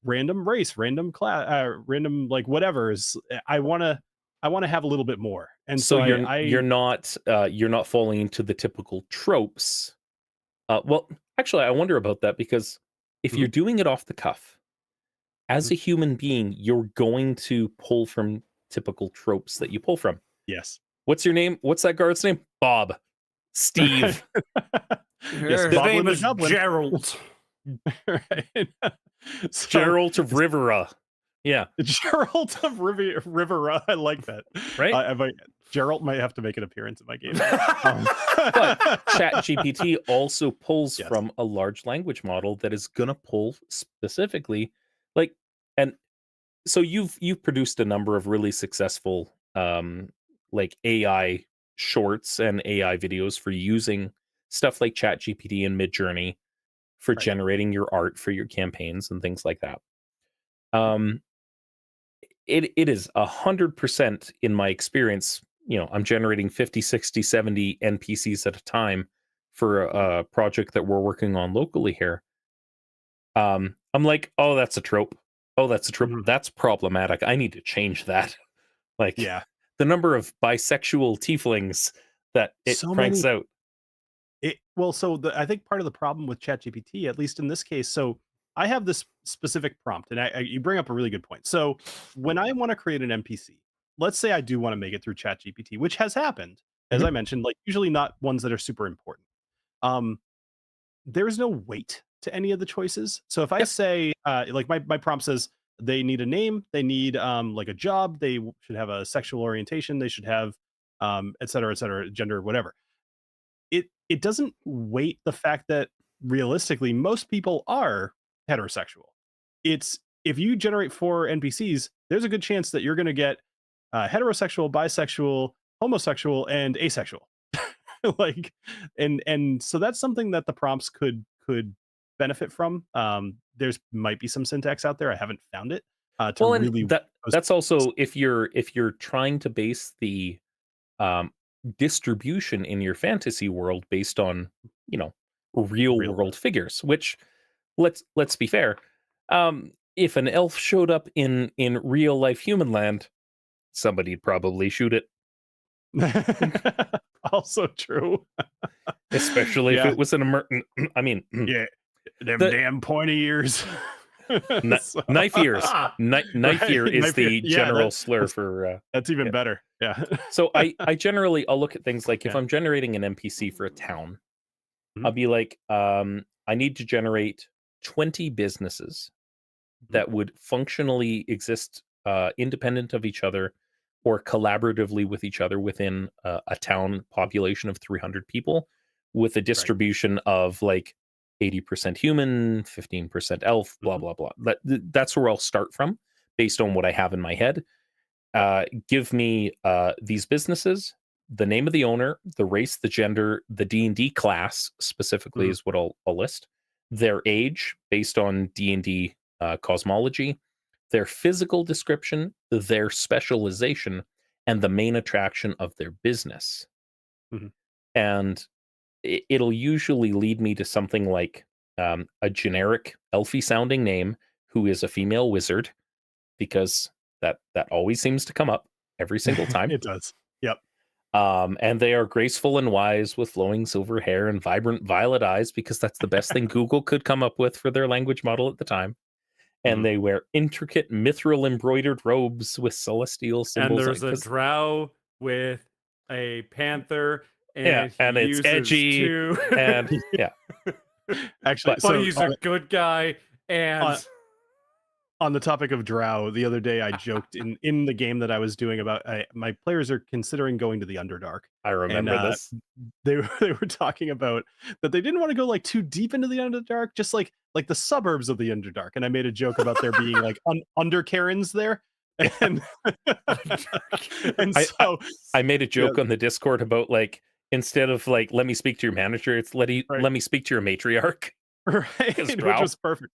random race, random class, random like whatever is. I want to have a little bit more. And so you're not falling into the typical tropes. Well, actually, I wonder about that, because if you're doing it off the cuff, as a human being, you're going to pull from typical tropes that you pull from. Yes. What's your name? What's that guard's name? Bob. Steve. Yes, His Bob name is Goblin. Gerald. Right. Gerald of Rivera. Yeah. Gerald of Rivera. I like that. Right? Gerald might have to make an appearance in my game. But ChatGPT also pulls from a large language model that is going to pull specifically, like, and so you've produced a number of really successful like AI shorts and AI videos for using stuff like ChatGPT and Midjourney for generating your art for your campaigns and things like that. It is 100% in my experience. I'm generating 50, 60, 70 NPCs at a time for a project that we're working on locally here. I'm like, oh, that's a trope. Oh, that's a trope. That's problematic. I need to change that. Like, the number of bisexual tieflings that it cranks out. I think part of the problem with ChatGPT, at least in this case, so I have this specific prompt, and you bring up a really good point. So when I want to create an NPC, let's say I do want to make it through ChatGPT, which has happened. as I mentioned, like usually not ones that are super important. Um, there's no weight to any of the choices. So if I Yep. say, like my prompt says they need a name, they need like a job, they should have a sexual orientation, they should have et cetera, gender, whatever. It doesn't weight the fact that realistically most people are heterosexual. It's if you generate 4 NPCs, there's a good chance that you're going to get heterosexual, bisexual, homosexual, and asexual. Like, and so that's something that the prompts could benefit from. There's might be some syntax out there. I haven't found it to Well, and really. that's also if you're trying to base the um, distribution in your fantasy world based on real Real world figures. Which let's be fair. If an elf showed up in real life human land, somebody'd probably shoot it. Also true. Especially if Yeah. it was an I mean, Yeah, them The- damn pointy ears. So- knife ears. Knife Right, ear is knife ear. the Yeah, general slur for. That's even Yeah. better. Yeah. So I generally I'll look at things like if Yeah. I'm generating an NPC for a town, Mhm. I'll be like, I need to generate 20 businesses that would functionally exist independent of each other or collaboratively with each other within a town population of 300 people with a distribution of like 80% human, 15% elf, blah, blah, blah. That's where I'll start from based on what I have in my head. Give me these businesses, the name of the owner, the race, the gender, the D&D class specifically is what I'll list, their age based on D&D cosmology, their physical description, their specialization, and the main attraction of their business. Mhm. And it'll usually lead me to something like a generic elfy sounding name who is a female wizard, because that always seems to come up every single time. It does. Yep. And they are graceful and wise with flowing silver hair and vibrant violet eyes, because that's the best thing Google could come up with for their language model at the time. And they wear intricate mithril embroidered robes with celestial And symbols. there's a drow with a panther, Yeah, and and he it's uses edgy, two. and yeah. Actually, but so he's a good guy, and on the topic of drow, the other day I joked in the game that I was doing about my players are considering going to the Underdark. I remember this. They were talking about that they didn't want to go like too deep into the Underdark, just like the suburbs of the Underdark. And I made a joke about there being like Underkarens there. And, and so I made a joke on the Discord about like, instead of like, let me speak to your manager, it's let me speak to your matriarch. Right, which was perfect.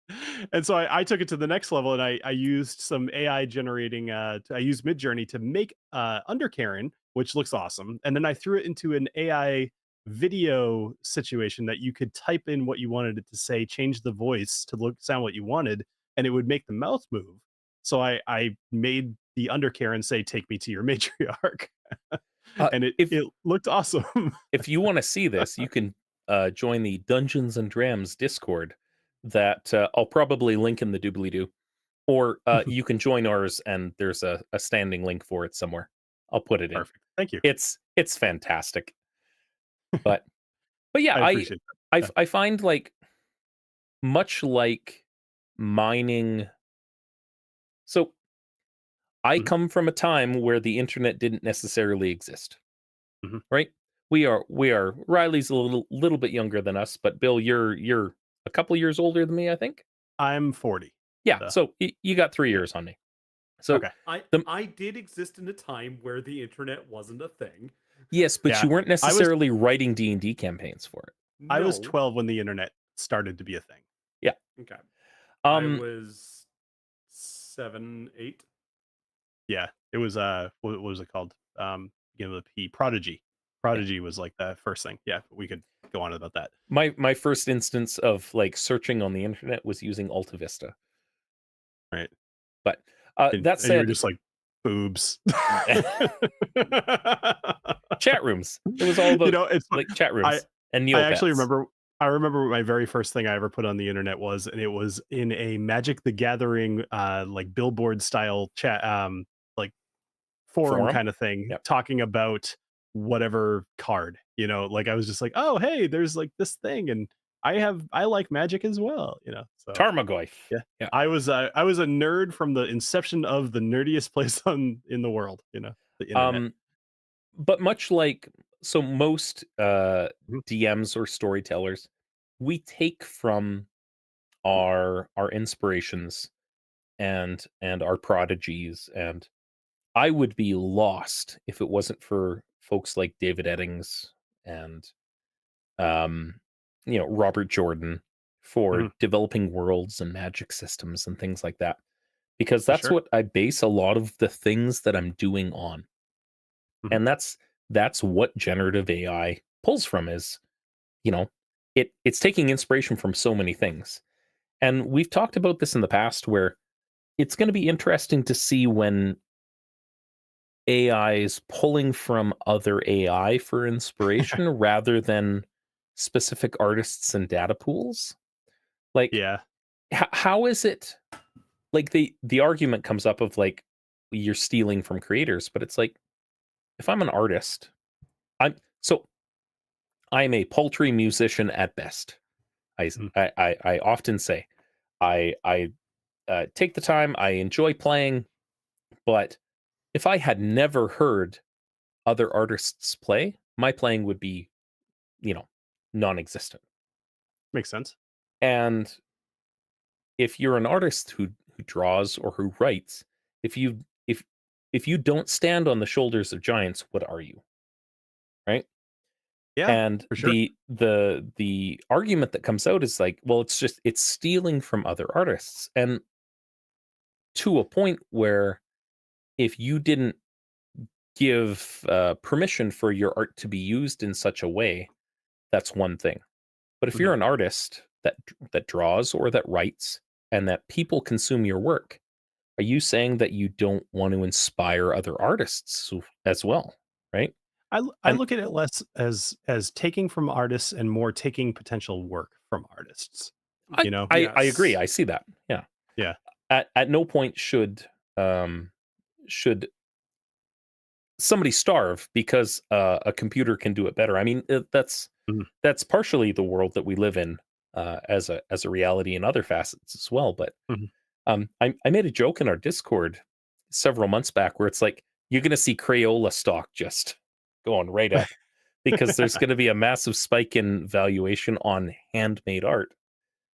And so I took it to the next level, and I used some AI generating. I used Midjourney to make Underkaren, which looks awesome, and then I threw it into an AI video situation that you could type in what you wanted it to say, change the voice to sound what you wanted, and it would make the mouth move. So I made the Underkaren say, "Take me to your matriarch," and it looked awesome. If you want to see this, you can join the Dungeons and Drams Discord that I'll probably link in the doobly-doo, or you can join ours, and there's a standing link for it somewhere. I'll put it in. Perfect. Thank you. It's fantastic. But yeah, I appreciate that. I find like much like mining. So I come from a time where the internet didn't necessarily exist. Right? We are Riley's a little bit younger than us, but Bill, you're a couple years older than me, I think. I'm 40. Yeah, so you got 3 years on me. So okay. I did exist in a time where the internet wasn't a thing. Yes, but you weren't necessarily writing D&D campaigns for it. I was 12 when the internet started to be a thing. Yeah. Okay. I was 7, 8. Yeah, it was what was it called? Begin with a P. Prodigy. Prodigy was like the first thing. Yeah, we could go on about that. My first instance of like searching on the internet was using Alta Vista. Right. But that said, you were just like boobs. Chat rooms. It was all about it's like chat rooms and Neopets. I actually remember what my very first thing I ever put on the internet was, and it was in a Magic the Gathering like billboard style chat like forum kind of thing, talking about whatever card, like I was just like, oh, hey, there's like this thing, and I like magic as well, so Tarmogoyf. yeah. Yeah. I was a nerd from the inception of the nerdiest place in the world, the internet. But much like most Mhm. DMs or storytellers, we take from our inspirations and our prodigies, and I would be lost if it wasn't for folks like David Eddings and um Robert Jordan for Mhm. developing worlds and magic systems and things like that, because For that's sure. what I base a lot of the things that I'm doing on. Mhm. And that's what generative AI pulls from, is you know it's taking inspiration from so many things. And we've talked about this in the past, where it's going to be interesting to see when AI is pulling from other AI for inspiration rather than specific artists and data pools. Like, Yeah. how is it, like, the argument comes up of like, you're stealing from creators, but it's like, if I'm an artist, I'm so I'm a paltry musician at best. I Mhm. I often say I take the time, I enjoy playing, but if I had never heard other artists play, my playing would be, you know, non-existent. Makes sense. And if you're an artist who draws or who writes, if you if if you don't stand on the shoulders of giants, what are you? Right? Yeah, And for sure. the argument that comes out is like, well, it's stealing from other artists. And to a point where, if you didn't give permission for your art to be used in such a way, that's one thing. But if Mhm. you're an artist that draws or that writes, and that people consume your work, are you saying that you don't want to inspire other artists as well? Right? I And look at it less as taking from artists and more taking potential work from artists. I, You know? I agree. Yes. I see that. Yeah. Yeah. At no point um should somebody starve because a computer can do it better. I mean, Mhm. that's partially the world that we live in, as a reality in other facets as well. But Mhm. I made a joke in our Discord several months back where it's like, you're going to see Crayola stock just going right up, because there's going to be a massive spike in valuation on handmade art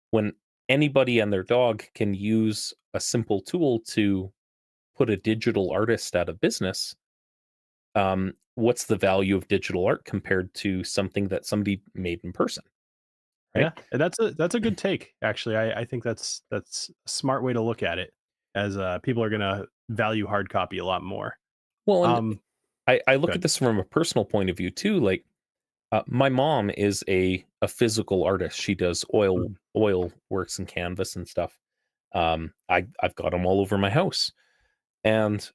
when anybody and their dog can use a simple tool to put a digital artist out of business. What's the value of digital art compared to something that somebody made in person, right? Yeah, and that's a good take, actually. I think that's a smart way to look at it, as people are gonna value hard copy a lot more. Well, and Um, I look at Good. this from a personal point of view too. Like, my mom is a physical artist. She does Mhm. oil works and canvas and stuff. I've got them all over my house. And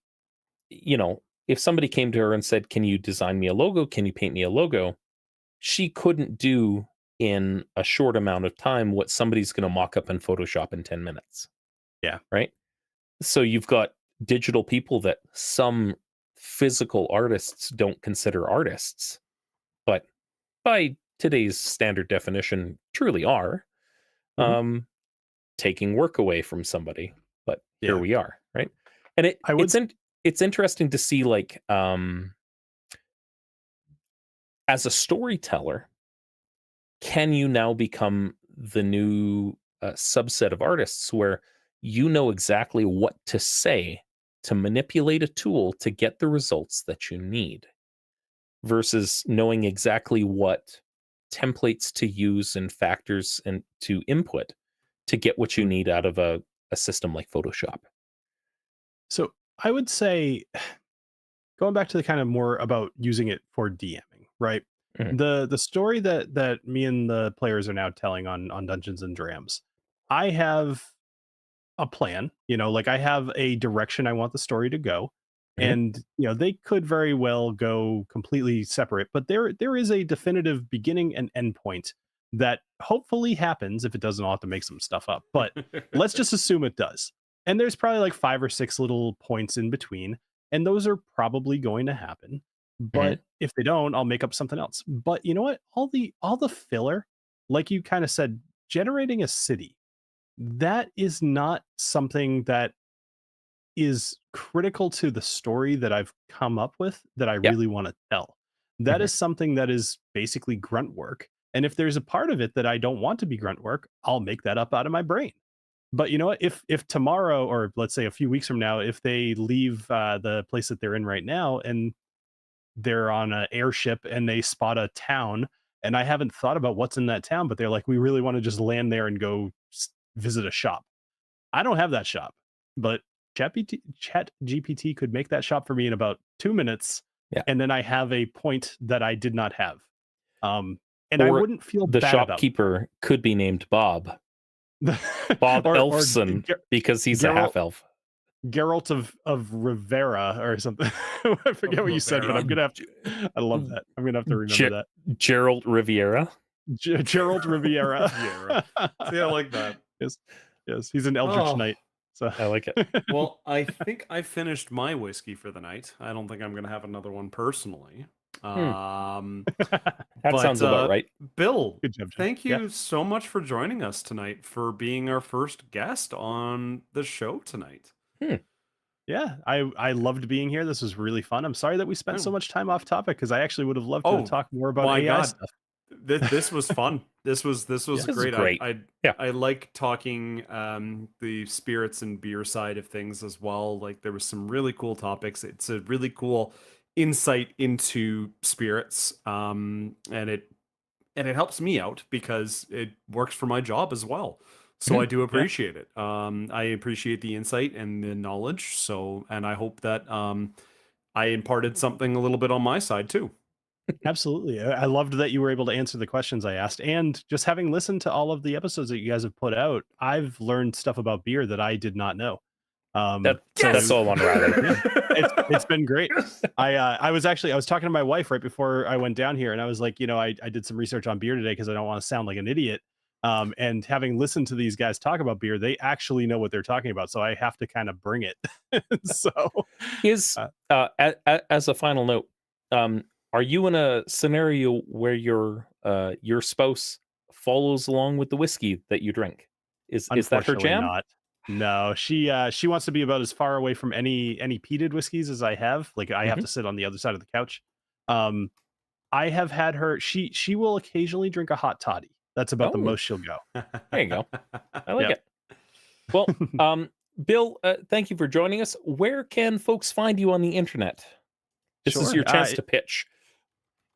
if somebody came to her and said, "Can you design me a logo? Can you paint me a logo?" She couldn't do in a short amount of time what somebody's going to mock up in Photoshop in 10 minutes, Yeah. right? So you've got digital people that some physical artists don't consider artists, but by today's standard definition truly are, Mhm. um taking work away from somebody. But here Yeah. we are, right? And I would it's interesting to see, like, as a storyteller, can you now become the new subset of artists where you know exactly what to say to manipulate a tool to get the results that you need, versus knowing exactly what templates to use and factors and to input to get what you Mhm. need out of a system like Photoshop. So I would say, going back to the kind of more about using it for DMing, right? Mhm. The story that me and the players are now telling on Dungeons and Drams, I have a plan, like I have a direction I want the story to go. Mhm. And they could very well go completely separate, but there is a definitive beginning and end point that hopefully happens. If it doesn't, I'll have to make some stuff up, but let's just assume it does. And there's probably like 5 or 6 little points in between, and those are probably going to happen. But if they don't, I'll make up something else. But you know what? All the filler, like you kind of said, generating a city, that is not something that is critical to the story that I've come up with that I really want to tell. That is something that is basically grunt work. And if there's a part of it that I don't want to be grunt work, I'll make that up out of my brain. But you know what? If tomorrow, or let's say a few weeks from now, if they leave the place that they're in right now and they're on an airship and they spot a town, and I haven't thought about what's in that town, but they're like, we really want to just land there and go visit a shop. I don't have that shop, but ChatGPT could make that shop for me in about 2 minutes. And then I have a point that I did not have. And I wouldn't feel the bad shopkeeper could be named Bob. Bob Elfson, because he's a half elf. Geralt of Rivera or something. I forget what you said, but I'm gonna have to. I love that. I'm gonna have to remember that. Gerald Riviera. Gerald Riviera. See, I like that. Yes, he's an Eldritch Knight. So I like it. Well, I think I finished my whiskey for the night. I don't think I'm gonna have another one personally. That sounds about right. Bill, good job, thank you so much for joining us tonight, for being our first guest on the show tonight. Yeah, I loved being here. This was really fun. I'm sorry that we spent so much time off topic, because I actually would have loved to talk more about AI stuff. This was fun. This was great. Yeah. I like talking the spirits and beer side of things as well. Like, there was some really cool topics. It's a really cool insight into spirits, and it helps me out because it works for my job as well. So I do appreciate it. I appreciate the insight and the knowledge. So, and I hope that I imparted something a little bit on my side too. Absolutely. I loved that you were able to answer the questions I asked. And just having listened to all of the episodes that you guys have put out, I've learned stuff about beer that I did not know. That's all on Riley. It's been great. I was talking to my wife right before I went down here, and I was like, I did some research on beer today because I don't want to sound like an idiot. And having listened to these guys talk about beer, they actually know what they're talking about. So I have to kind of bring it. So as a final note, are you in a scenario where your spouse follows along with the whiskey that you drink? Is that her jam? Not. No, she wants to be about as far away from any peated whiskeys as I have. Like, I have to sit on the other side of the couch. I have had her. She will occasionally drink a hot toddy. That's about the most she'll go. There you go. I like it. Well, Bill, thank you for joining us. Where can folks find you on the internet? This is your chance to pitch.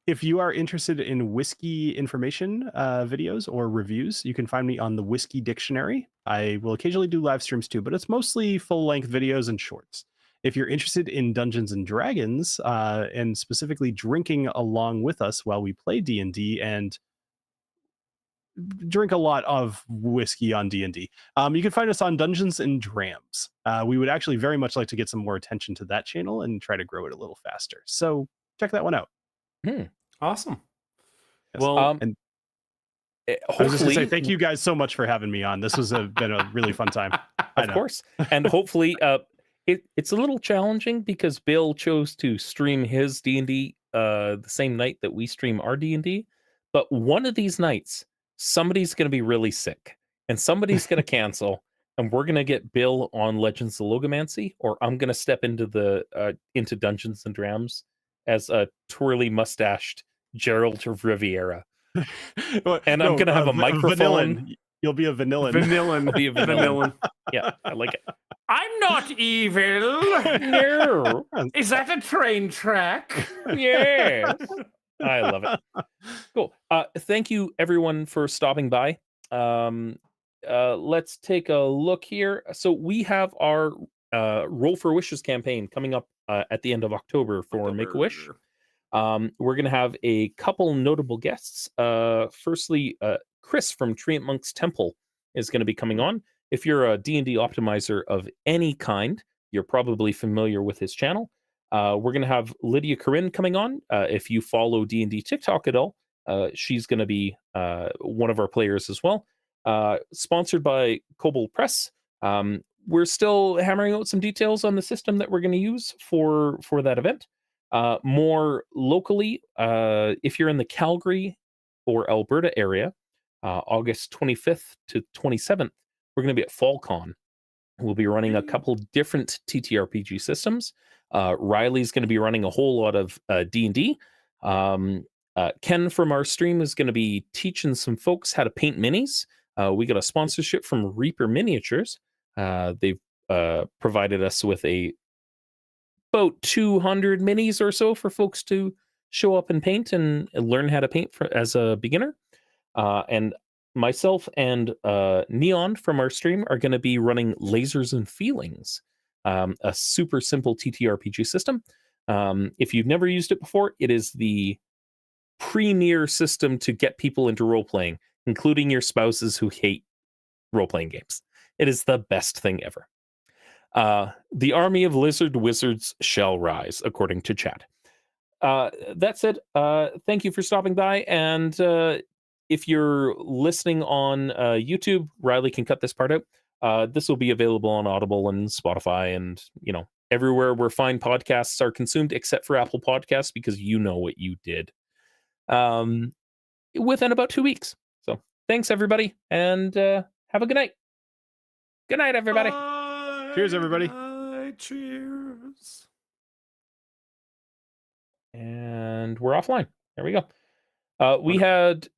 If you are interested in whiskey information, videos or reviews, you can find me on the Whiskey Dictionary. I will occasionally do live streams too, but it's mostly full-length videos and shorts. If you're interested in Dungeons and Dragons, and specifically drinking along with us while we play D&D and drink a lot of whiskey on D&D, you can find us on Dungeons and Drams. We would actually very much like to get some more attention to that channel and try to grow it a little faster. So check that one out. Awesome. Yes. Well, and I was just going to say thank you guys so much for having me on. This was been a really fun time. Of course. And hopefully it's a little challenging because Bill chose to stream his D&D the same night that we stream our D&D. But one of these nights, somebody's going to be really sick and somebody's going to cancel, and we're going to get Bill on Legends of Logomancy, or I'm going to step into into Dungeons and Drams as a twirly mustached Gerald of Riviera. And I'm going to have a microphone. Vanillin. You'll be a vanillin. I'll be a vanillin. Yeah, I like it. I'm not evil. No. Is that a train track? Yes. I love it. Cool. Thank you, everyone, for stopping by. Let's take a look here. So we have our Roll for Wishes campaign coming up at the end of October for Make-A-Wish. We're going to have a couple notable guests. Firstly, Chris from Treant Monk's Temple is going to be coming on. If you're a D&D optimizer of any kind, you're probably familiar with his channel. We're going to have Lydia Corinne coming on. If you follow D&D TikTok at all, she's going to be one of our players as well. Sponsored by Kobold Press. We're still hammering out some details on the system that we're going to use for that event. More locally, if you're in the Calgary or Alberta area, August 25th to 27th, we're going to be at FallCon. We'll be running a couple different TTRPG systems. Riley's going to be running a whole lot of D&D. Ken from our stream is going to be teaching some folks how to paint minis. We got a sponsorship from Reaper Miniatures. They've provided us with about 200 minis or so for folks to show up and paint and learn how to paint as a beginner. And myself and Neon from our stream are going to be running Lasers and Feelings, a super simple TTRPG system. If you've never used it before, it is the premier system to get people into role-playing, including your spouses who hate role-playing games. It is the best thing ever. The army of lizard wizards shall rise, according to chat. That said, thank you for stopping by, and if you're listening on YouTube, Riley can cut this part out. This will be available on Audible and Spotify and, everywhere where fine podcasts are consumed, except for Apple Podcasts, because you know what you did. Within about 2 weeks. So thanks, everybody, and have a good night. Good night, everybody. Cheers, everybody. Cheers. And we're offline. There we go. We had